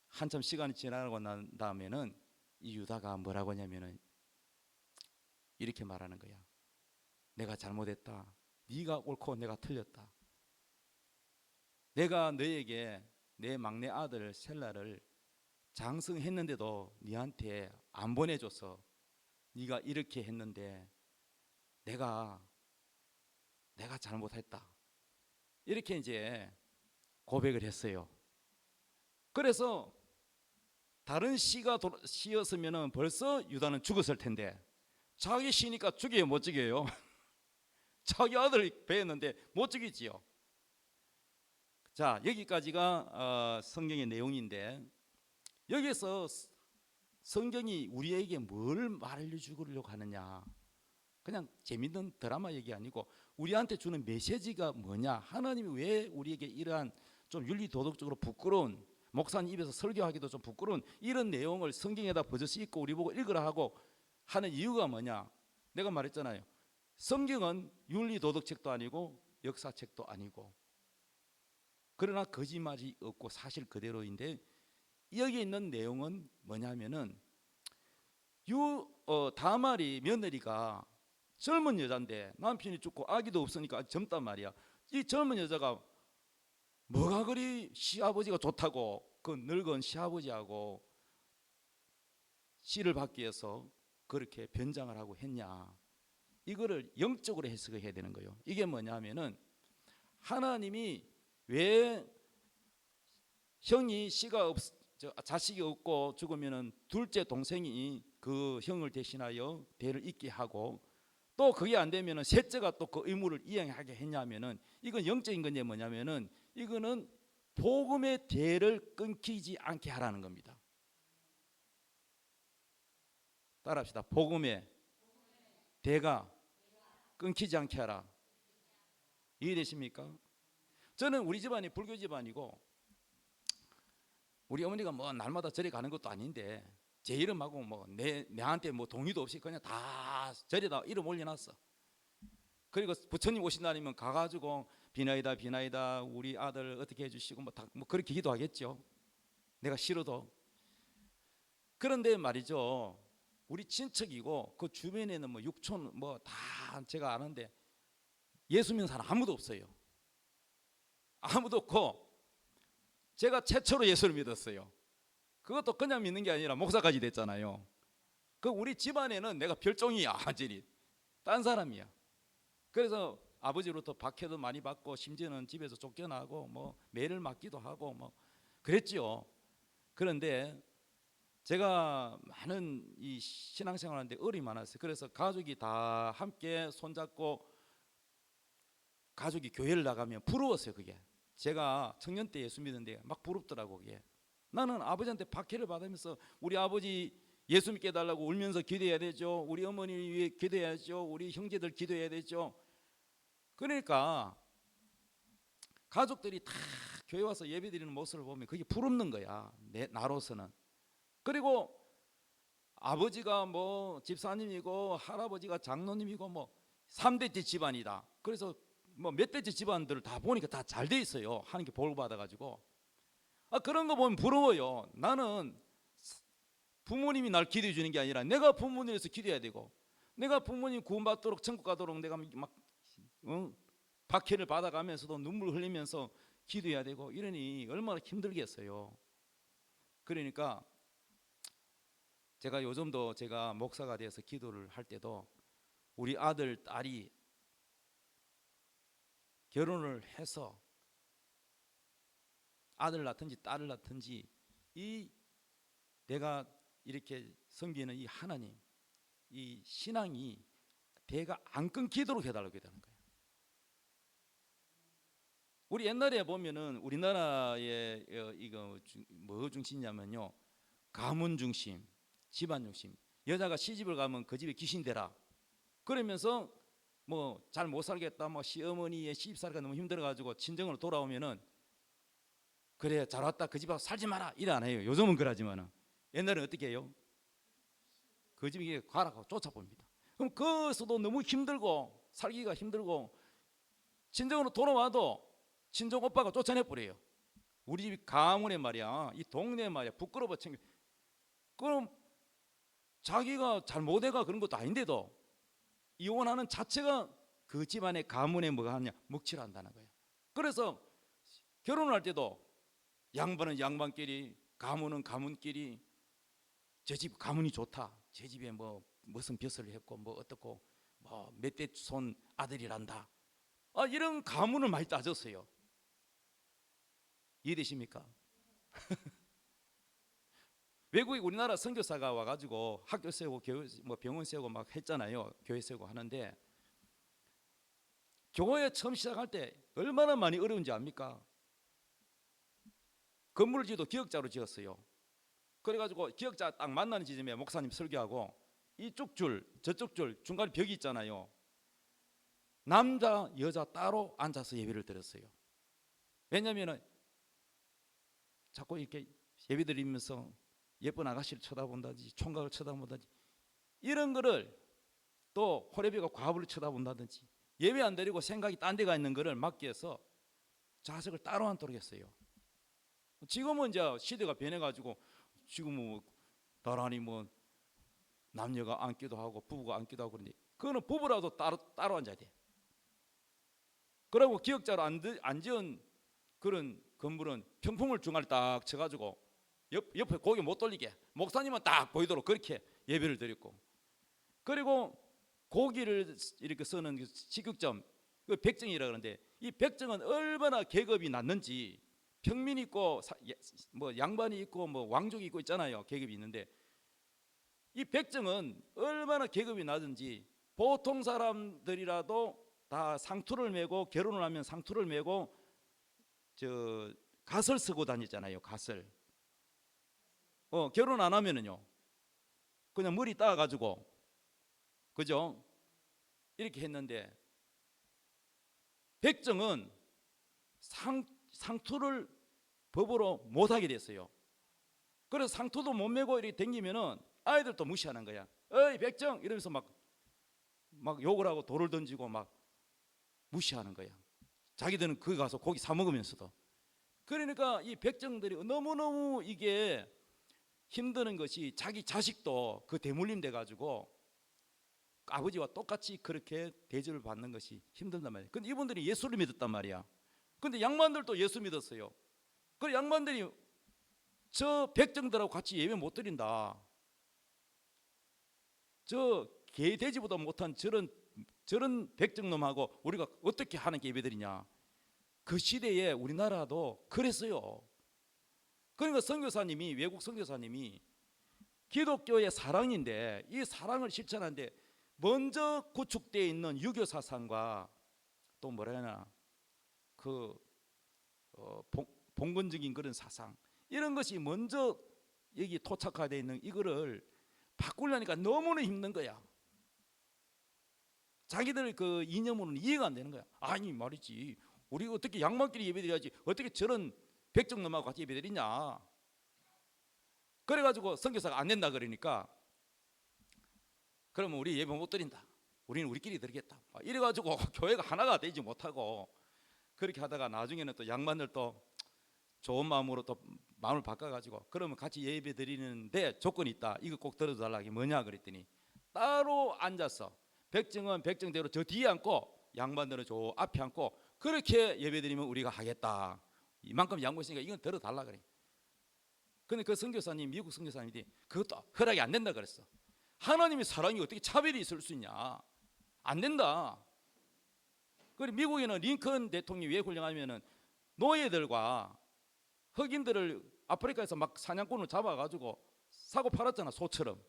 한참 시간이 지나고 난 다음에는 이 유다가 뭐라고 하냐면은 이렇게 말하는 거야. 내가 잘못했다. 네가 옳고 내가 틀렸다. 내가 너에게 내 막내 아들 셀라를 장성했는데도 네한테 안 보내줘서 네가 이렇게 했는데 내가 잘못했다. 이렇게 이제 고백을 했어요. 그래서 다른 시였으면 벌써 유다는 죽었을 텐데 자기 시니까 죽여요, 못 죽여요? 자기 아들 배했는데 못 죽이지요. 자, 여기까지가 성경의 내용인데, 여기서 성경이 우리에게 뭘 말해주려고 하느냐, 그냥 재밌는 드라마 얘기 아니고 우리한테 주는 메시지가 뭐냐, 하나님이 왜 우리에게 이러한 좀 윤리도덕적으로 부끄러운, 목사님 입에서 설교하기도 좀 부끄러운 이런 내용을 성경에다 버젓이 읽고 우리 보고 읽으라 하고 하는 이유가 뭐냐. 내가 말했잖아요. 성경은 윤리도덕책도 아니고 역사책도 아니고, 그러나 거짓말이 없고 사실 그대로인데, 여기 있는 내용은 뭐냐면은 다말이 며느리가 젊은 여자인데 남편이 죽고 아기도 없으니까 아직 젊단 말이야. 이 젊은 여자가 뭐가 그리 시아버지가 좋다고 그 늙은 시아버지하고 씨를 받기 위해서 그렇게 변장을 하고 했냐. 이거를 영적으로 해석을 해야 되는 거예요. 이게 뭐냐면은 하나님이 왜 형이 자식이 없고 죽으면은 둘째 동생이 그 형을 대신하여 대를 잇게 하고, 또 그게 안 되면은 셋째가 또 그 의무를 이행하게 했냐면은, 이건 영적인 건지 뭐냐면은 이거는 복음의 대를 끊기지 않게 하라는 겁니다. 따라합시다. 복음의 대가 끊기지 않게 하라. 이해되십니까? 저는 우리 집안이 불교 집안이고 우리 어머니가 뭐 날마다 절에 가는 것도 아닌데 제 이름하고 뭐 내한테 뭐 동의도 없이 그냥 다 절에다 이름 올려놨어. 그리고 부처님 오신다면 가가지고 비나이다 비나이다 우리 아들 어떻게 해주시고 뭐 다 뭐 그렇게 기도하겠죠. 내가 싫어도. 그런데 말이죠. 우리 친척이고 그 주변에는 뭐 육촌 뭐 다 제가 아는데 예수 믿는 사람 아무도 없어요. 아무도 없고 제가 최초로 예수를 믿었어요. 그것도 그냥 믿는 게 아니라 목사까지 됐잖아요. 그 우리 집안에는 내가 별종이야. 완전히 딴 사람이야. 그래서 아버지로부터 박해도 많이 받고 심지어는 집에서 쫓겨나고 뭐 매를 맞기도 하고 뭐 그랬죠. 그런데 제가 많은 이 신앙생활하는데 어려움이 많았어요. 그래서 가족이 다 함께 손잡고 가족이 교회를 나가면 부러웠어요. 그게 제가 청년 때 예수 믿는데 막 부럽더라고. 그게 나는 아버지한테 박해를 받으면서 우리 아버지 예수 믿게 해달라고 울면서 기도해야 되죠. 우리 어머니 위해 기도해야죠. 우리 형제들 기도해야 되죠. 그러니까 가족들이 다 교회 와서 예배 드리는 모습을 보면 그게 부럽는 거야. 나로서는. 그리고 아버지가 뭐 집사님이고 할아버지가 장로님이고 뭐 3대째 집안이다. 그래서 뭐 몇 대째 집안들을 다 보니까 다 잘 돼 있어요. 하나님께 복 받아가지고. 그런 거 보면 부러워요. 나는 부모님이 날 기도해 주는 게 아니라 내가 부모님에서 기도해야 되고 내가 부모님 구원받도록 천국 가도록 내가 막 박해를 받아가면서도 눈물 흘리면서 기도해야 되고 이러니 얼마나 힘들겠어요. 그러니까 제가 요즘도 제가 목사가 돼서 기도를 할 때도 우리 아들 딸이 결혼을 해서 아들 낳든지 딸을 낳든지 이 내가 이렇게 섬기는 이 하나님 이 신앙이 대가 안 끊기도록 해달라고 해야 되는 거예요. 우리 옛날에 보면은 우리나라의 이거 뭐 중심이냐면요 가문 중심 집안 중심. 여자가 시집을 가면 그 집에 귀신 되라 그러면서 뭐 잘 못 살겠다 뭐 시어머니의 시집살이가 너무 힘들어가지고 친정으로 돌아오면은 그래 잘 왔다 그 집하고 살지 마라 이래 안 해요. 요즘은 그러지만은 옛날에는 어떻게 해요? 그 집에 가라고 쫓아봅니다. 그럼 거기서도 너무 힘들고 살기가 힘들고 친정으로 돌아와도 친정 오빠가 쫓아내버려요. 우리 집 가문에 말이야 이 동네 말이야 부끄러워 챙겨. 그럼 자기가 잘 못해가 그런 것도 아닌데도 이혼하는 자체가 그 집안의 가문에 뭐가 하냐 먹칠을 한다는 거예요. 그래서 결혼을 할 때도 양반은 양반끼리 가문은 가문끼리 제 집 가문이 좋다 제 집에 뭐 무슨 벼슬을 했고 뭐 어떻고 뭐 몇 대 손 아들이란다 이런 가문을 많이 따졌어요. 이해되십니까? 외국에 우리나라 선교사가 와가지고 학교 세우고 교회 뭐 병원 세우고 막 했잖아요. 교회 세우고 하는데 교회 처음 시작할 때 얼마나 많이 어려운지 압니까? 건물을 지어도 기역자로 지었어요. 그래가지고 기역자 딱 만나는 지점에 목사님 설교하고 이쪽 줄 저쪽 줄 중간에 벽이 있잖아요. 남자 여자 따로 앉아서 예배를 드렸어요. 왜냐하면 자꾸 이렇게 예배 드리면서 예쁜 아가씨를 쳐다본다든지 총각을 쳐다본다든지 이런 거를 또 호레비가 과부를 쳐다본다든지 예배 안 드리고 생각이 딴 데가 있는 거를 막기 위해서 좌석을 따로 앉도록 했어요. 지금은 이제 시대가 변해가지고 지금은 뭐 나란히 뭐 남녀가 앉기도 하고 부부가 앉기도 하고 그런데 그거는 부부라도 따로 앉아야 돼. 그리고 기역자로 안 지은 그런 건물은 평풍을 중간에 딱 쳐가지고 옆에 고개 못 돌리게 목사님은 딱 보이도록 그렇게 예배를 드렸고 그리고 고기를 이렇게 쓰는 그 식육점 그 백정이라 그러는데 이 백정은 얼마나 계급이 낮는지 평민이 있고 뭐 양반이 있고 뭐 왕족이 있고 있잖아요. 계급이 있는데 이 백정은 얼마나 계급이 낮은지 보통 사람들이라도 다 상투를 메고 결혼을 하면 상투를 메고 갓을 쓰고 다녔잖아요. 갓을. 결혼 안 하면은요, 그냥 머리 따가지고, 그죠? 이렇게 했는데, 백정은 상투를 법으로 못하게 됐어요. 그래서 상투도 못 메고 이렇게 댕기면은 아이들도 무시하는 거야. 어이 백정 이러면서 막 욕을 하고 돌을 던지고 막 무시하는 거야. 자기들은 거기 가서 고기 사 먹으면서도. 그러니까 이 백정들이 너무너무 이게 힘드는 것이, 자기 자식도 그 대물림 돼 가지고 아버지와 똑같이 그렇게 대접을 받는 것이 힘들단 말이에요. 근데 이분들이 예수를 믿었단 말이야. 근데 양반들도 예수 믿었어요. 그 양반들이 저 백정들하고 같이 예배 못 드린다, 저 개돼지보다 못한 저런 백정놈하고 우리가 어떻게 하는 예배 드리냐. 그 시대에 우리나라도 그랬어요. 그러니까 선교사님이, 외국 선교사님이 기독교의 사랑인데, 이 사랑을 실천하는데 먼저 구축되어 있는 유교 사상과 또 뭐라 해야 그 봉건적인 그런 사상, 이런 것이 먼저 여기 토착화되어 있는 이거를 바꾸려니까 너무나 힘든 거야. 자기들 그 이념으로는 이해가 안 되는 거야. 아니 말이지, 우리 어떻게 양반끼리 예배드려야지 어떻게 저런 백정놈하고 같이 예배드리냐. 그래가지고 선교사가 안 된다 그러니까, 그러면 우리 예배 못 드린다, 우리는 우리끼리 드리겠다, 이래가지고 교회가 하나가 되지 못하고, 그렇게 하다가 나중에는 또 양반들도 좋은 마음으로 또 마음을 바꿔가지고, 그러면 같이 예배 드리는데 조건이 있다, 이거 꼭 들어달라. 이게 뭐냐 그랬더니, 따로 앉아서 백정은 백정대로 저 뒤에 앉고 양반들은 저 앞에 앉고 그렇게 예배 드리면 우리가 하겠다, 이만큼 양보했으니까 이건 들어달라 그래. 근데 그 선교사님, 미국 선교사님이 그것도 허락이 안 된다 그랬어. 하나님의 사랑이 어떻게 차별이 있을 수 있냐, 안 된다. 그리고 미국에는 링컨 대통령이 왜 훌륭하냐면은 노예들과 흑인들을 아프리카에서 막 사냥꾼을 잡아가지고 사고 팔았잖아, 소처럼.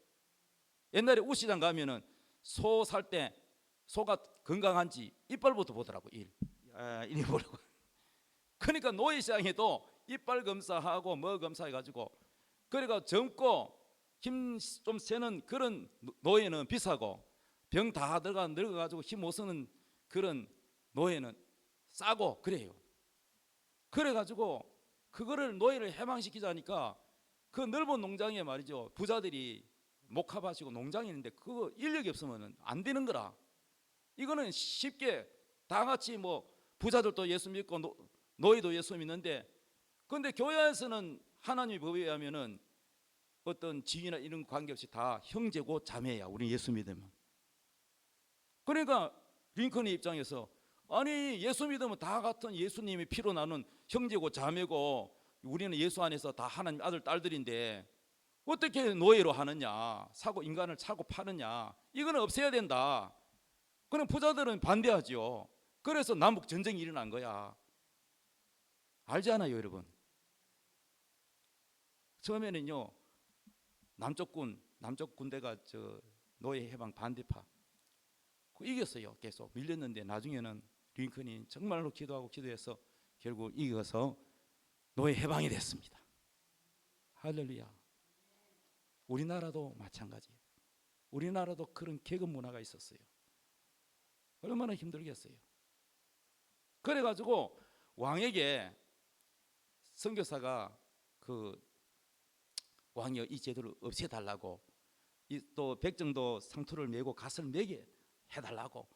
옛날에 우시장 가면은 소 살 때 소가 건강한지 이빨부터 보더라고. 이리 보라고. 그러니까 노예시장에도 이빨 검사하고 뭐 검사해가지고, 그러니까 젊고 힘 좀 세는 그런 노예는 비싸고, 병 다 늙어가지고 힘 못 쓰는 그런 노예는 싸고 그래요. 그래가지고 그거를 노예를 해방시키자니까 그 넓은 농장에 말이죠, 부자들이 목합하시고 농장이 있는데 그거 인력이 없으면 안 되는 거라. 이거는 쉽게 다 같이 뭐 부자들도 예수 믿고 노예도 예수 믿는데, 근데 교회에서는 하나님의 법에 의하면은 어떤 직이나 이런 관계없이 다 형제고 자매야, 우리 예수 믿으면. 그러니까 링컨의 입장에서, 아니 예수 믿으면 다 같은 예수님의 피로 나눈 형제고 자매고, 우리는 예수 안에서 다 하나님 아들 딸들인데 어떻게 노예로 하느냐, 인간을 사고 파느냐, 이거는 없애야 된다. 그럼 부자들은 반대하죠. 그래서 남북 전쟁이 일어난 거야. 알지 않아요 여러분? 처음에는요, 남쪽 군대가 저 노예 해방 반대파 이겼어요. 계속 밀렸는데 나중에는 링컨이 정말로 기도하고 기도해서 결국 이겨서 노예 해방이 됐습니다. 할렐루야. 우리나라도 마찬가지예요. 우리나라도 그런 계급 문화가 있었어요. 얼마나 힘들겠어요. 그래가지고 왕에게 선교사가 그 왕이 이 제도를 없애달라고, 또 백정도 상투를 메고 갓을 메게 해달라고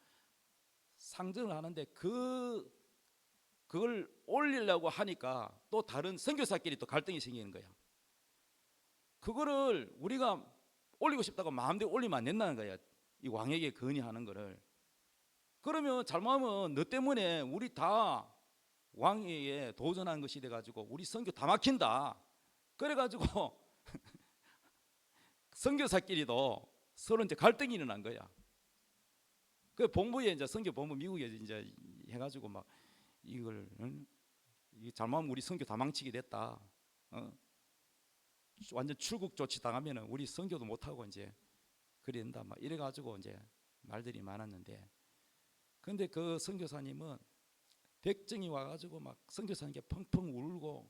상정을 하는데, 그걸 올리려고 하니까 또 다른 선교사끼리 또 갈등이 생기는 거야. 그거를 우리가 올리고 싶다고 마음대로 올리면 안 된다는 거야, 이 왕에게 건의하는 거를. 그러면 잘못하면 너 때문에 우리 다 왕에게 도전한 것이 돼가지고 우리 선교 다 막힌다. 그래가지고 선교사끼리도 서로 이제 갈등이 일어난 거야. 그 본부에 이제 선교 본부 미국에 이제 해가지고 막 이걸 잘못하면 우리 선교 다 망치게 됐다. 완전 출국 조치 당하면은 우리 선교도 못 하고 이제 그런다 막 이래가지고 이제 말들이 많았는데, 근데 그 선교사님은 백정이 와가지고 막 선교사님께 펑펑 울고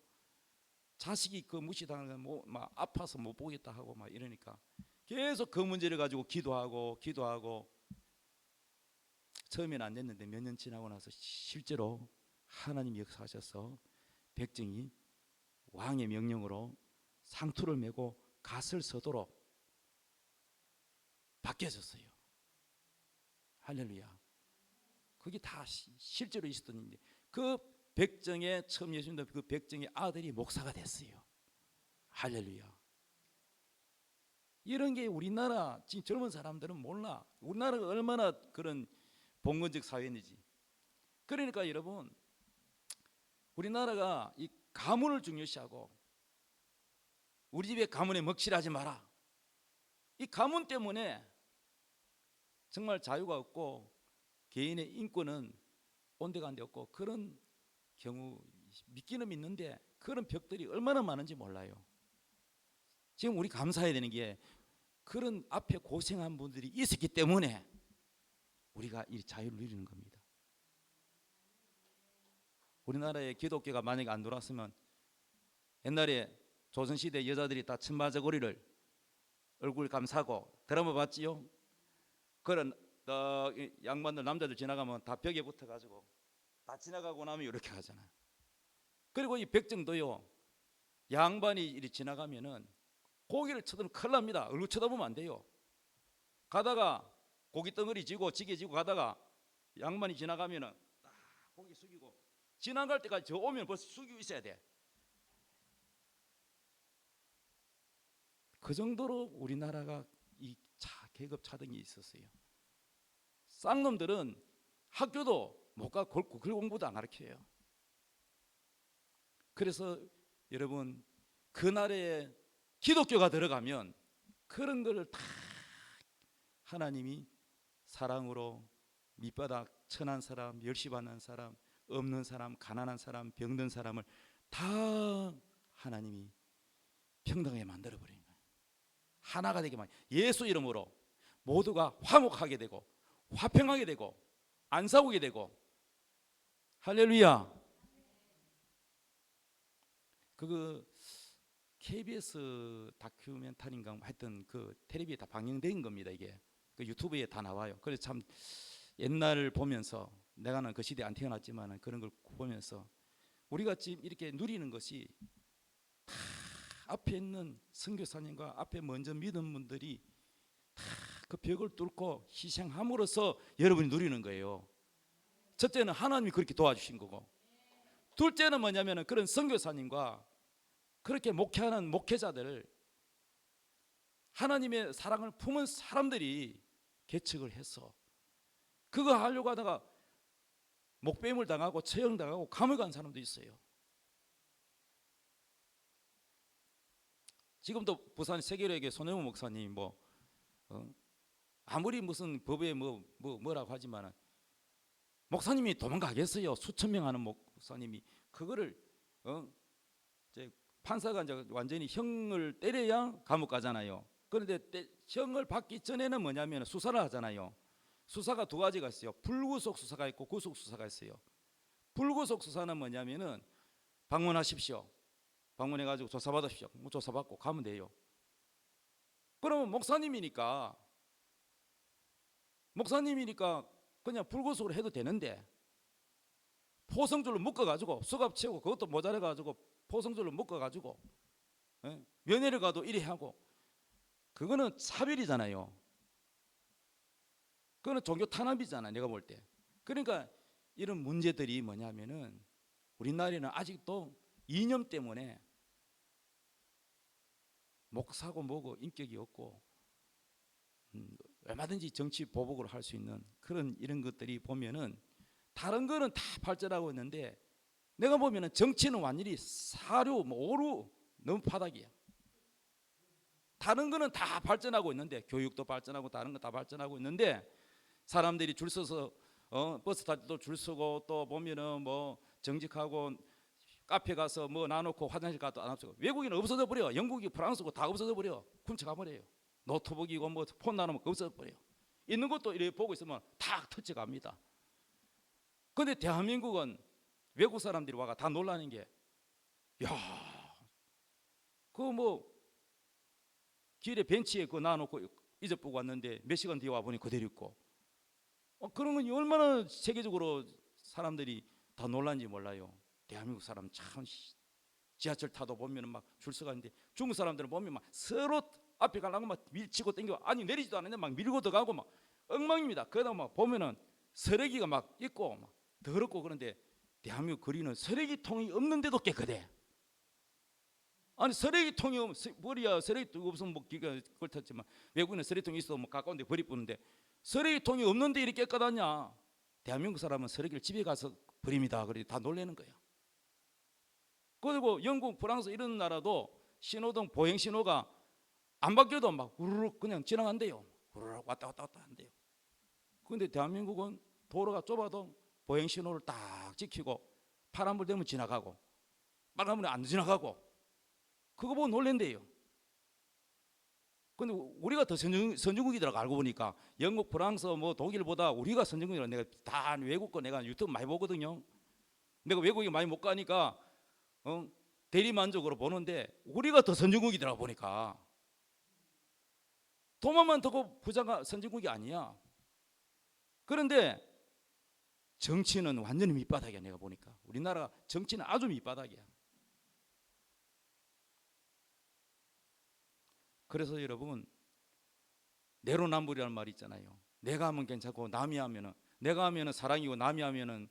자식이 그 무시당하는 막 아파서 못 보겠다 하고 막 이러니까 계속 그 문제를 가지고 기도하고 처음에는 안 됐는데 몇 년 지나고 나서 실제로 하나님이 역사하셔서 백정이 왕의 명령으로 상투를 메고 갓을 서도록 바뀌어졌어요. 할렐루야. 그게 다 실제로 있었던 일인데 그 백정의 처음 예수 믿는 그 백정의 아들이 목사가 됐어요. 할렐루야. 이런 게 우리나라 지금 젊은 사람들은 몰라. 우리나라가 얼마나 그런 봉건적 사회인지. 그러니까 여러분, 우리나라가 이 가문을 중요시하고 우리 집에 가문에 먹칠하지 마라. 이 가문 때문에 정말 자유가 없고 개인의 인권은 온데간데 없고 그런 경우 믿기는 믿는데 그런 벽들이 얼마나 많은지 몰라요. 지금 우리 감사해야 되는 게 그런 앞에 고생한 분들이 있었기 때문에 우리가 이 자유를 누리는 겁니다. 우리나라의 기독교가 만약에 안 들어왔으면 옛날에 조선시대 여자들이 다 천마저고리를 얼굴 감싸고 드라마 봤지요? 그런 양반들 남자들 지나가면 다 벽에 붙어가지고 다 지나가고 나면 이렇게 하잖아요. 그리고 이 백정도요, 양반이 이리 지나가면은 고기를 쳐다보면 큰일 납니다. 얼굴 쳐다보면 안 돼요. 가다가 고기 덩어리 지고 지게 지고 가다가 양반이 지나가면은 딱 고기 숙이고 지나갈 때까지 저 오면 벌써 숙이고 있어야 돼. 그 정도로 우리나라가 이 계급 차등이 있었어요. 쌍놈들은 학교도 못 가고 글 공부도 안 가르쳐요. 그래서 여러분, 그 나라에 기독교가 들어가면 그런 거를 다 하나님이 사랑으로 밑바닥 천한 사람, 멸시받는 사람, 없는 사람, 가난한 사람, 병든 사람을 다 하나님이 평등하게 만들어버린 거예요. 하나가 되게 만 예수 이름으로 모두가 화목하게 되고 화평하게 되고 안 싸우게 되고. 할렐루야. 그 KBS 다큐멘터리인가 하여튼 그 텔레비에 다 방영된 겁니다. 이게 그 유튜브에 다 나와요. 그래서 참 옛날 보면서 내가는 그 시대에 안 태어났지만 그런 걸 보면서 우리가 지금 이렇게 누리는 것이 다 앞에 있는 선교사님과 앞에 먼저 믿은 분들이 다 그 벽을 뚫고 희생함으로써 여러분이 누리는 거예요. 첫째는 하나님이 그렇게 도와주신 거고, 둘째는 뭐냐면 그런 선교사님과 그렇게 목회하는 목회자들을 하나님의 사랑을 품은 사람들이 개척을 해서 그거 하려고 하다가 목배임을 당하고 처형당하고 감옥 간 사람도 있어요. 지금도 부산 세계로에게 손혜무 목사님 아무리 무슨 법에 뭐라고 하지만 목사님이 도망가겠어요. 수천 명 하는 목사님이 그거를 이제 판사가 이제 완전히 형을 때려야 감옥 가잖아요. 그런데 형을 받기 전에는 뭐냐면 수사를 하잖아요. 수사가 두 가지가 있어요. 불구속 수사가 있고 구속 수사가 있어요. 불구속 수사는 뭐냐면은 방문하십시오. 방문해가지고 조사받으십시오. 조사받고 가면 돼요. 그러면 목사님이니까 그냥 불구속으로 해도 되는데 포성줄로 묶어가지고 수갑 채우고 그것도 모자라가지고 포성줄로 묶어가지고 면회를 가도 이래 하고 그거는 차별이잖아요. 그거는 종교 탄압이잖아 내가 볼 때. 그러니까 이런 문제들이 뭐냐면은 우리나라에는 아직도 이념 때문에 목사고 뭐고 인격이 없고 얼마든지 정치 보복을 할 수 있는 그런 이런 것들이 보면은 다른 거는 다 발전하고 있는데 내가 보면은 정치는 완전히 사료 오류 너무 바닥이야. 다른 거는 다 발전하고 있는데 교육도 발전하고 다른 거 다 발전하고 있는데 사람들이 줄 서서 버스 탈 때도 줄 서고 또 보면은 뭐 정직하고 카페 가서 뭐 놔놓고 화장실 가도 안 없어요. 외국인은 없어져 버려. 영국이 프랑스고 다 없어져 버려. 훔쳐가 버려요. 노트북이고 뭐 폰 나누면 없어져 버려요. 있는 것도 이렇게 보고 있으면 다 터쳐갑니다. 그런데 대한민국은 외국 사람들이 와가 다 놀라는 게, 야, 그거 뭐 길에 벤치에 그거 놔놓고 잊어보고 왔는데 몇 시간 뒤에 와보니 그대로 있고, 그런 건 얼마나 세계적으로 사람들이 다 놀란지 몰라요. 대한민국 사람 참, 지하철 타도 보면 막 줄 서가 있는데 중국 사람들은 보면 막 서로 앞에 가려고 막 밀치고 당겨, 아니 내리지도 않는데 막 밀고 들어가고 막 엉망입니다. 그러다 막 보면은 쓰레기가 막 있고 막 더럽고. 그런데 대한민국 거리는 쓰레기통이 없는데도 깨끗해. 아니 쓰레기통이 머리야, 쓰레기통 없으면 뭐 기가 그렇다지만 외국인은 쓰레기통이 있어도 뭐 가까운데 버리 뿌는데 쓰레기통이 없는데 이렇게 깨끗하냐. 대한민국 사람은 쓰레기를 집에 가서 버립니다. 그래 다 놀라는 거야. 그리고 영국, 프랑스 이런 나라도 신호등 보행 신호가 안 바뀌어도 막 우르륵 그냥 지나간대요. 우르륵 왔다 갔다 왔다 한대요. 그런데 대한민국은 도로가 좁아도 보행 신호를 딱 지키고 파란불 되면 지나가고 빨간불은 안 지나가고, 그거 보고 놀랜대요. 근데 우리가 더 선진국이더라고. 알고 보니까 영국, 프랑스, 뭐 독일보다 우리가 선진국이라. 내가 다 외국 거 내가 유튜브 많이 보거든요. 내가 외국에 많이 못 가니까 대리만족으로 보는데 우리가 더 선진국이더라고. 보니까 돈만 더고 부자가 선진국이 아니야. 그런데 정치는 완전히 밑바닥이야. 내가 보니까 우리나라 정치는 아주 밑바닥이야. 그래서 여러분, 내로남불이라는 말이 있잖아요. 내가 하면 괜찮고 남이 하면은, 내가 하면은 사랑이고 남이 하면은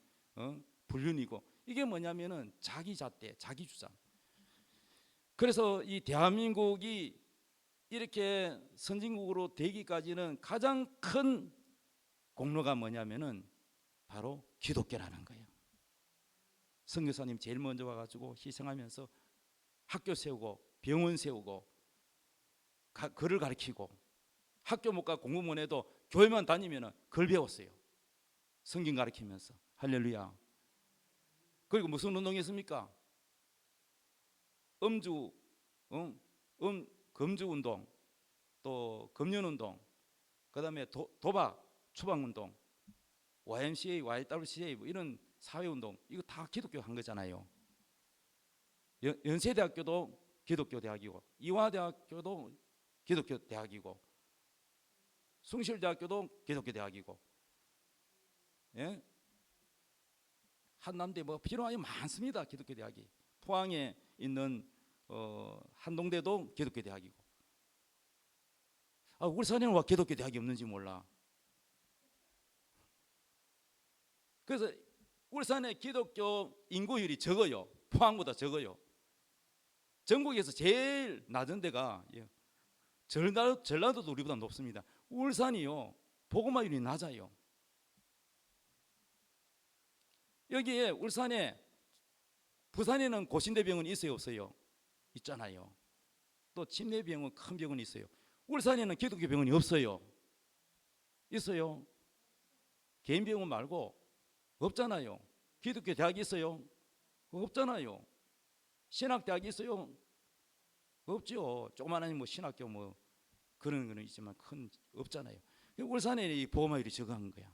불륜이고. 이게 뭐냐면은 자기 잣대, 자기 주장. 그래서 이 대한민국이 이렇게 선진국으로 되기까지는 가장 큰 공로가 뭐냐면은 바로 기독교라는 거예요. 선교사님 제일 먼저 와가지고 희생하면서 학교 세우고 병원 세우고 글을 가르치고, 학교 못 가 공부만 해도 교회만 다니면은 글 배웠어요. 성경 가르치면서. 할렐루야. 그리고 무슨 운동했습니까? 금주 운동, 또 금연 운동, 그다음에 도박 추방 운동, YMCA, YWCA 뭐 이런 사회 운동, 이거 다 기독교 한 거잖아요. 연세대학교도 기독교 대학이고, 이화대학교도 기독교 대학이고, 숭실대학교도 기독교 대학이고, 예? 한남대 뭐 필요한 게 많습니다. 기독교 대학이. 포항에 있는 한동대도 기독교 대학이고. 울산에는 왜 기독교 대학이 없는지 몰라. 그래서 울산의 기독교 인구율이 적어요. 포항보다 적어요. 전국에서 제일 낮은 데가 전라도도 우리보다 높습니다. 울산이요, 복음화율이 낮아요. 여기에 울산에, 부산에는 고신대병원이 있어요, 없어요? 있잖아요. 또 침례병원, 큰 병원이 있어요. 울산에는 기독교 병원이 없어요. 있어요? 개인 병원 말고 없잖아요. 기독교 대학이 있어요? 없잖아요. 신학대학이 있어요? 없죠. 조그마한 뭐 신학교 뭐 그런 거는 있지만 큰 없잖아요. 울산에 이 보험화율이 적은 거야.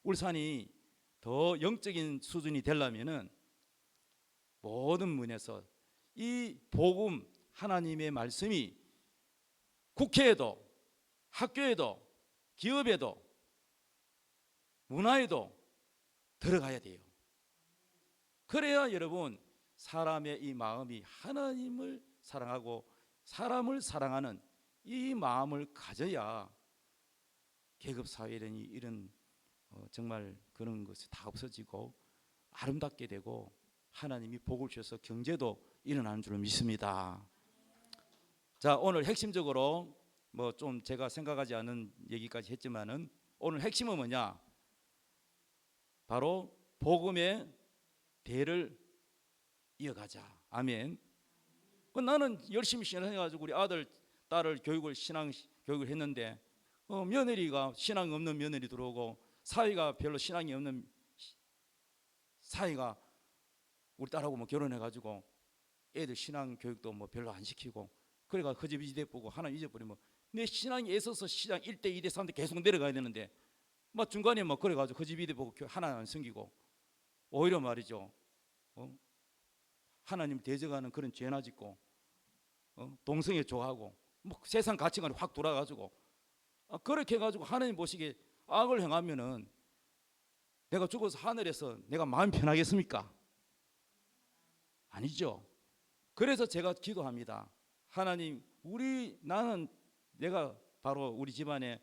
울산이 더 영적인 수준이 되려면은 모든 면에서 이 복음, 하나님의 말씀이 국회에도, 학교에도, 기업에도, 문화에도 들어가야 돼요. 그래야 여러분, 사람의 이 마음이 하나님을 사랑하고 사람을 사랑하는 이 마음을 가져야 계급사회라니 이런 정말 그런 것이 다 없어지고 아름답게 되고 하나님이 복을 주셔서 경제도 일어나는 줄 믿습니다. 자, 오늘 핵심적으로 뭐 좀 제가 생각하지 않은 얘기까지 했지만은 오늘 핵심은 뭐냐? 바로 복음의 대를 이어가자. 아멘. 나는 열심히 신앙해가지고 우리 아들, 딸을 신앙 교육을 했는데 며느리가 신앙 없는 며느리 들어오고 사위가 별로 신앙이 없는 사위가 우리 딸하고 뭐 결혼해가지고 애들 신앙 교육도 뭐 별로 안 시키고, 그래가 그 집 이 대 보고 하나님 잊어버리면 내 신앙이 애써서 시장 1대 2대 3대 계속 내려가야 되는데 막 중간에 뭐 그래가지고 그 집 이 대 보고 하나 안 섬기고, 오히려 말이죠, 하나님 대적하는 그런 죄나 짓고 동성애 좋아하고 뭐 세상 가치관이 확 돌아가지고 그렇게 해가지고 하나님 보시기에 악을 행하면은 내가 죽어서 하늘에서 내가 마음 편하겠습니까? 아니죠. 그래서 제가 기도합니다. 하나님, 나는 내가 바로 우리 집안의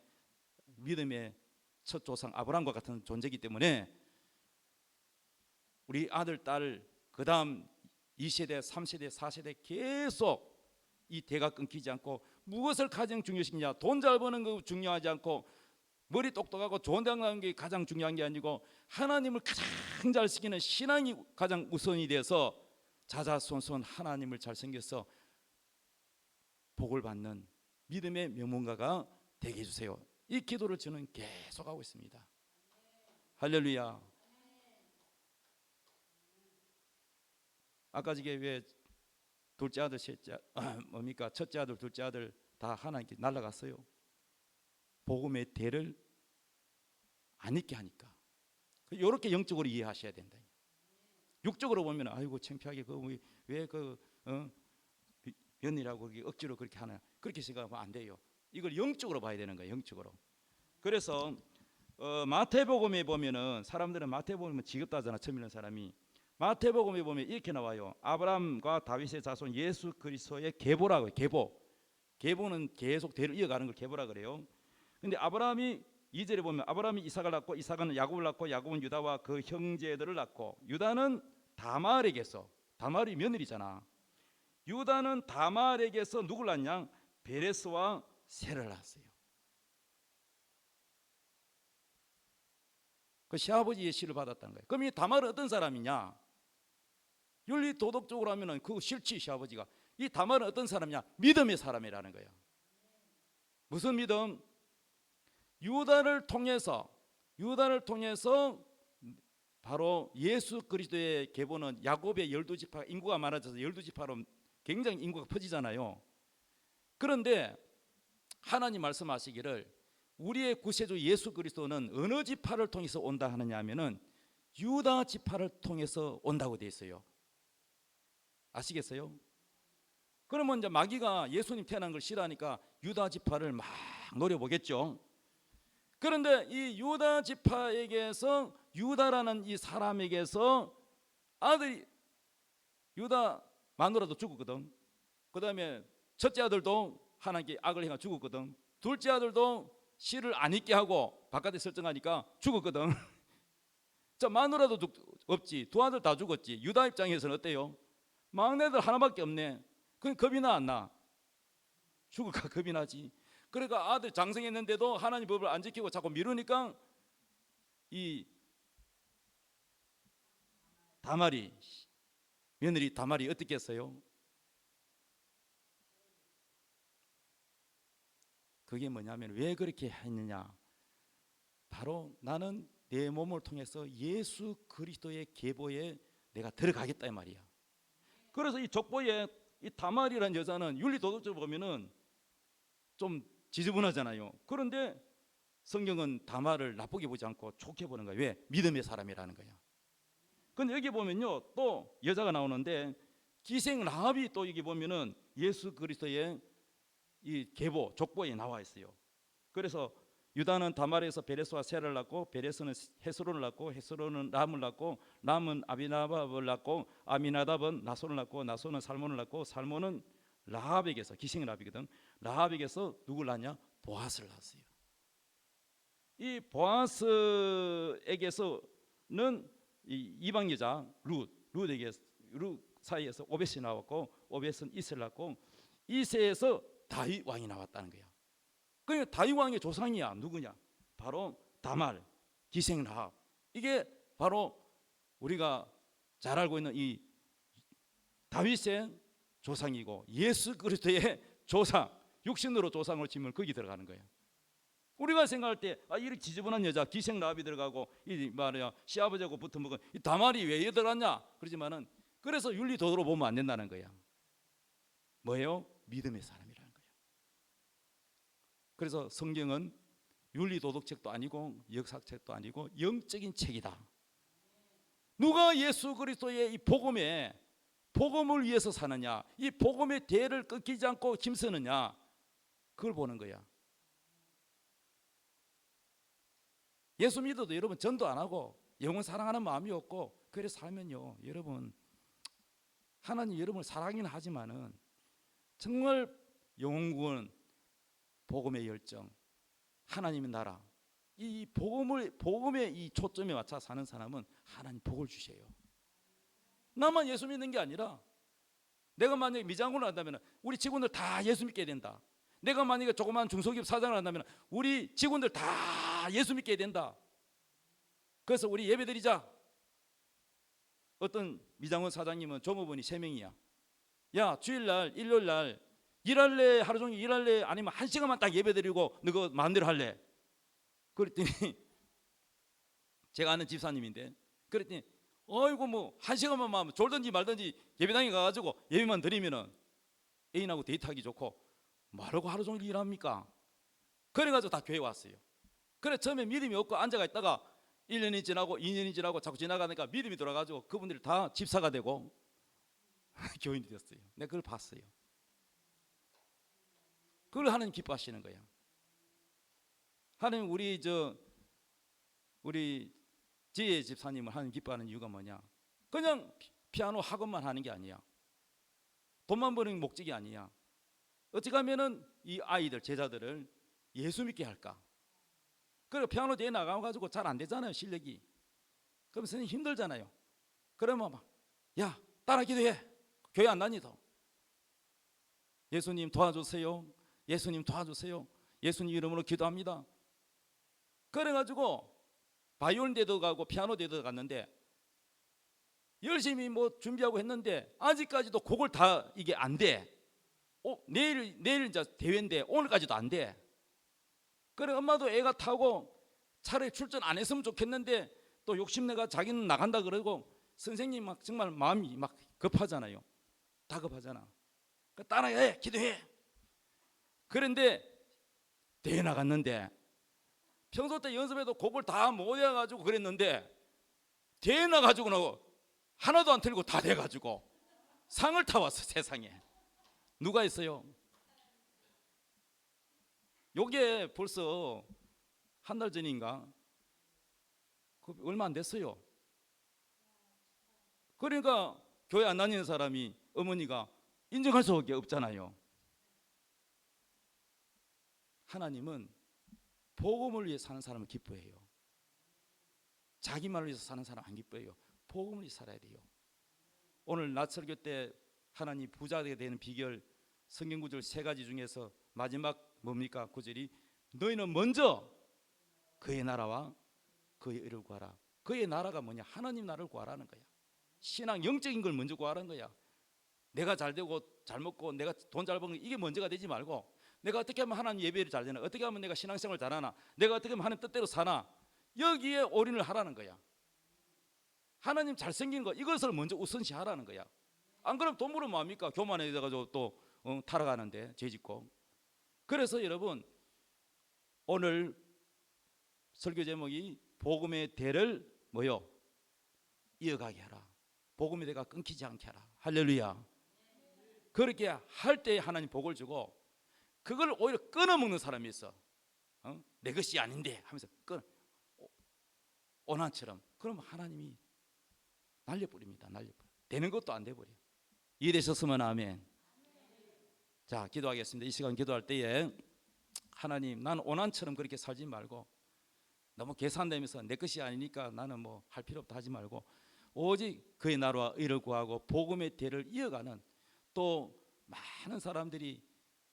믿음의 첫 조상 아브라함과 같은 존재이기 때문에 우리 아들, 딸, 그 다음 2세대, 3세대, 4세대 계속 이 대가 끊기지 않고 무엇을 가장 중요시냐? 돈 잘 버는 거 중요하지 않고 머리 똑똑하고 좋은 대학 나는 게 가장 중요한 게 아니고 하나님을 가장 잘 지키는 신앙이 가장 우선이 돼서 자자손손 하나님을 잘 섬겨서 복을 받는 믿음의 명문가가 되게 해주세요. 이 기도를 저는 계속하고 있습니다. 할렐루야. 아까 저게 왜 둘째 아들, 셋째 뭡니까? 첫째 아들, 둘째 아들 다 하나님께 날아갔어요. 복음의 대를 안 잊게 하니까. 이렇게 영적으로 이해하셔야 된다. 육적으로 보면 아이고 창피하게 왜그 며느리라고 억지로 그렇게 하나, 그렇게 생각하면 안 돼요. 이걸 영적으로 봐야 되는 거예요. 영적으로. 그래서 마태복음에 보면은 사람들은 마태복음은 지겹다잖아. 처음 읽는 사람이. 마태복음에 보면 이렇게 나와요. 아브라함과 다윗의 자손 예수 그리스도의 계보라고 해요. 계보는 계속 대를 이어가는 걸 계보라 그래요. 근데 아브라함이 2절에 보면 아브라함이 이삭을 낳고 이삭은 야곱을 낳고 야곱은 유다와 그 형제들을 낳고 유다는 다말에게서, 다말이 며느리잖아. 유다는 다말에게서 누굴 낳냐? 베레스와 셀을 낳았어요. 그 시아버지의 씨를 받았다는 거예요. 그럼 이 다말은 어떤 사람이냐? 윤리 도덕적으로 하면은 그거 싫지. 시아버지가. 이 다말은 어떤 사람이냐? 믿음의 사람이라는 거예요. 무슨 믿음? 유다를 통해서 바로 예수 그리스도의 계보는 야곱의 12지파, 인구가 많아져서 12지파로 굉장히 인구가 퍼지잖아요. 그런데 하나님 말씀하시기를 우리의 구세주 예수 그리스도는 어느 지파를 통해서 온다 하느냐 하면은 유다 지파를 통해서 온다고 되어 있어요. 아시겠어요? 그러면 이제 마귀가 예수님 태어난 걸 싫어하니까 유다 지파를 막 노려보겠죠. 그런데 이 유다 지파에게서, 유다라는 이 사람에게서 아들이, 유다 마누라도 죽었거든. 그 다음에 첫째 아들도 하나님께 악을 행하 죽었거든. 둘째 아들도 씨를 안 잊게 하고 바깥에 설정하니까 죽었거든. 자, 마누라도 없지. 두 아들 다 죽었지. 유다 입장에서는 어때요? 막내들 하나밖에 없네. 그럼 겁이 나 안 나? 죽을까 겁이 나지. 그러니까 아들 장성했는데도 하나님 법을 안 지키고 자꾸 미루니까 이 다말이, 며느리 다말이 어떻게 했어요? 그게 뭐냐면 왜 그렇게 했느냐? 바로 나는 내 몸을 통해서 예수 그리스도의 계보에 내가 들어가겠다 이 말이야. 그래서 이 족보에 이 다말이라는 여자는 윤리 도덕적으로 보면은 좀 지저분하잖아요. 그런데 성경은 다말을 나쁘게 보지 않고 좋게 보는 거야. 왜? 믿음의 사람이라는 거야. 근데 여기 보면요, 또 여자가 나오는데 기생 라합이 또 여기 보면은 예수 그리스도의 이 계보, 족보에 나와 있어요. 그래서 유다는 다말에서 베레스와 셀을 낳고 베레스는 헤스론을 낳고 헤스론은 람을 낳고 람은 아미나답을 낳고 아미나답은 나손을 낳고 나손은 살몬을 낳고 살몬은 라합에게서, 기생 라합이거든. 라합에게서 누굴 낳냐? 보아스를 낳았어요. 이 보아스에게서는 이 이방 여자 룻 사이에서 오벳이 나왔고 오벳은 이세를 낳고 이세에서 다윗 왕이 나왔다는 거야. 그러니까 다윗 왕의 조상이야. 누구냐? 바로 다말, 기생 라합. 이게 바로 우리가 잘 알고 있는 이 다윗의 조상이고 예수 그리스도의 조상, 육신으로 조상을 지면 거기 들어가는 거예요. 우리가 생각할 때 이렇게 지저분한 여자 기생 라합이 들어가고 이 말이야 시아버지하고 붙어먹은 이 다말이 왜 들어갔냐? 그러지만은 그래서 윤리 도덕으로 보면 안 된다는 거야. 뭐예요? 믿음의 사람이라는 거예요. 그래서 성경은 윤리 도덕책도 아니고 역사책도 아니고 영적인 책이다. 누가 예수 그리스도의 이 복음을 위해서 사느냐, 이 복음의 대를 끊기지 않고 힘쓰느냐, 그걸 보는 거야. 예수 믿어도 여러분 전도 안 하고 영혼 사랑하는 마음이 없고 그래 살면요, 여러분 하나님 여러분을 사랑하긴 하지만은 정말 영혼구원, 복음의 열정, 하나님의 나라, 이 복음의 이 초점에 맞춰 사는 사람은 하나님 복을 주셔요. 나만 예수 믿는 게 아니라 내가 만약에 미장군을 한다면 우리 직원들 다 예수 믿게 된다. 내가 만약에 조그만 중소기업 사장을 한다면 우리 직원들 다 예수 믿게 된다. 그래서 우리 예배드리자. 어떤 미장원 사장님은 종업원이 3명이야. 야, 주일날 일요일날 일할래? 하루 종일 일할래? 아니면 1시간만 딱 예배드리고 너 그거 마음대로 할래? 그랬더니 제가 아는 집사님인데, 그랬더니 어이구 뭐 1시간만 하면 졸든지 말든지 예배당에 가가지고 예배만 드리면은 애인하고 데이트하기 좋고 뭐라고 하루 종일 일합니까? 그래가지고 다 교회 왔어요. 그래 처음에 믿음이 없고 앉아가 있다가 1년이 지나고 2년이 지나고 자꾸 지나가니까 믿음이 돌아가지고 그분들이 다 집사가 되고 교인이 됐어요. 내가 그걸 봤어요. 그걸 하나님 기뻐하시는 거야. 하나님 우리 지혜 집사님을 하나님 기뻐하는 이유가 뭐냐? 그냥 피아노 학원만 하는 게 아니야. 돈만 버는 목적이 아니야. 어떻게 하면은 이 아이들 제자들을 예수 믿게 할까? 그리고 피아노 대회 나가가지고 잘 안 되잖아요, 실력이. 그럼 선생님 힘들잖아요. 그러면 막, 야, 따라 기도해. 교회 안 다니도. 예수님 도와주세요. 예수님 도와주세요. 예수님 이름으로 기도합니다. 그래가지고 바이올린 대도 가고 피아노 대도 갔는데 열심히 뭐 준비하고 했는데 아직까지도 곡을 다 이게 안 돼. 내일 이제 대회인데 오늘까지도 안 돼. 그래 엄마도 애가 타고 차라리 출전 안 했으면 좋겠는데 또 욕심내가 자기는 나간다 그러고 선생님 막 정말 마음이 막 급하잖아요. 다급하잖아. 따라해, 기도해. 그런데 대회 나갔는데 평소 때 연습해도 곡을 다 모여가지고 그랬는데 대회 나가지고 하나도 안 틀리고 다 돼가지고 상을 타왔어. 세상에 누가 있어요? 요게 벌써 한 달 전인가 얼마 안 됐어요. 그러니까 교회 안 다니는 사람이 어머니가 인정할 수밖에 없잖아요. 하나님은 복음을 위해 사는 사람을 기뻐해요. 자기 말을 위해서 사는 사람 안 기뻐해요. 복음을 위해 살아야 돼요. 오늘 낮 설교 때 하나님 부자가 되는 비결 성경 구절 3가지 중에서 마지막 뭡니까? 구절이 너희는 먼저 그의 나라와 그의 의를 구하라. 그의 나라가 뭐냐? 하나님 나라를 구하라는 거야. 신앙 영적인 걸 먼저 구하라는 거야. 내가 잘 되고 잘 먹고 내가 돈 잘 버는 이게 먼저가 되지 말고 내가 어떻게 하면 하나님 예배를 잘 되나, 어떻게 하면 내가 신앙생활을 잘하나, 내가 어떻게 하면 하나님 뜻대로 사나, 여기에 올인을 하라는 거야. 하나님 잘생긴 거 이것을 먼저 우선시하라는 거야. 안 그러면 돈 벌으면 뭐합니까? 교만해져가지고 또 타락하는데 죄짓고. 그래서 여러분 오늘 설교 제목이 복음의 대를 뭐요? 이어가게 하라. 복음의 대가 끊기지 않게 하라. 할렐루야. 그렇게 할 때 하나님 복을 주고 그걸 오히려 끊어먹는 사람이 있어. 내 것이 아닌데 하면서 오난처럼. 그러면 하나님이 날려버립니다. 날려버려. 되는 것도 안 돼버려. 이해되셨으면 아멘. 자, 기도하겠습니다. 이 시간 기도할 때에 하나님, 나는 오난처럼 그렇게 살지 말고 너무 계산되면서 내 것이 아니니까 나는 뭐 할 필요 없다 하지 말고 오직 그의 나라와 의를 구하고 복음의 대를 이어가는, 또 많은 사람들이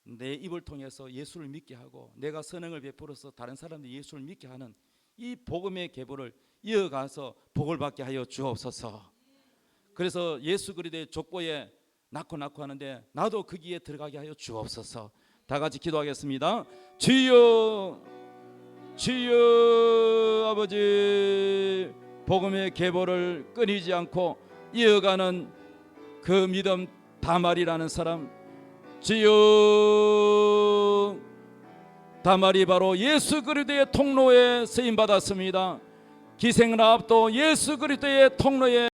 내 입을 통해서 예수를 믿게 하고 내가 선행을 베풀어서 다른 사람들이 예수를 믿게 하는 이 복음의 계보를 이어가서 복을 받게 하여 주옵소서. 그래서 예수 그리스도의 족보에 낳고 하는데 나도 거기에 들어가게 하여 주옵소서. 다 같이 기도하겠습니다. 주여, 주여. 아버지, 복음의 계보를 끊이지 않고 이어가는 그 믿음 다말이라는 사람, 주여, 다말이 바로 예수 그리스도의 통로에 쓰임 받았습니다. 기생을 앞도 예수 그리스도의 통로에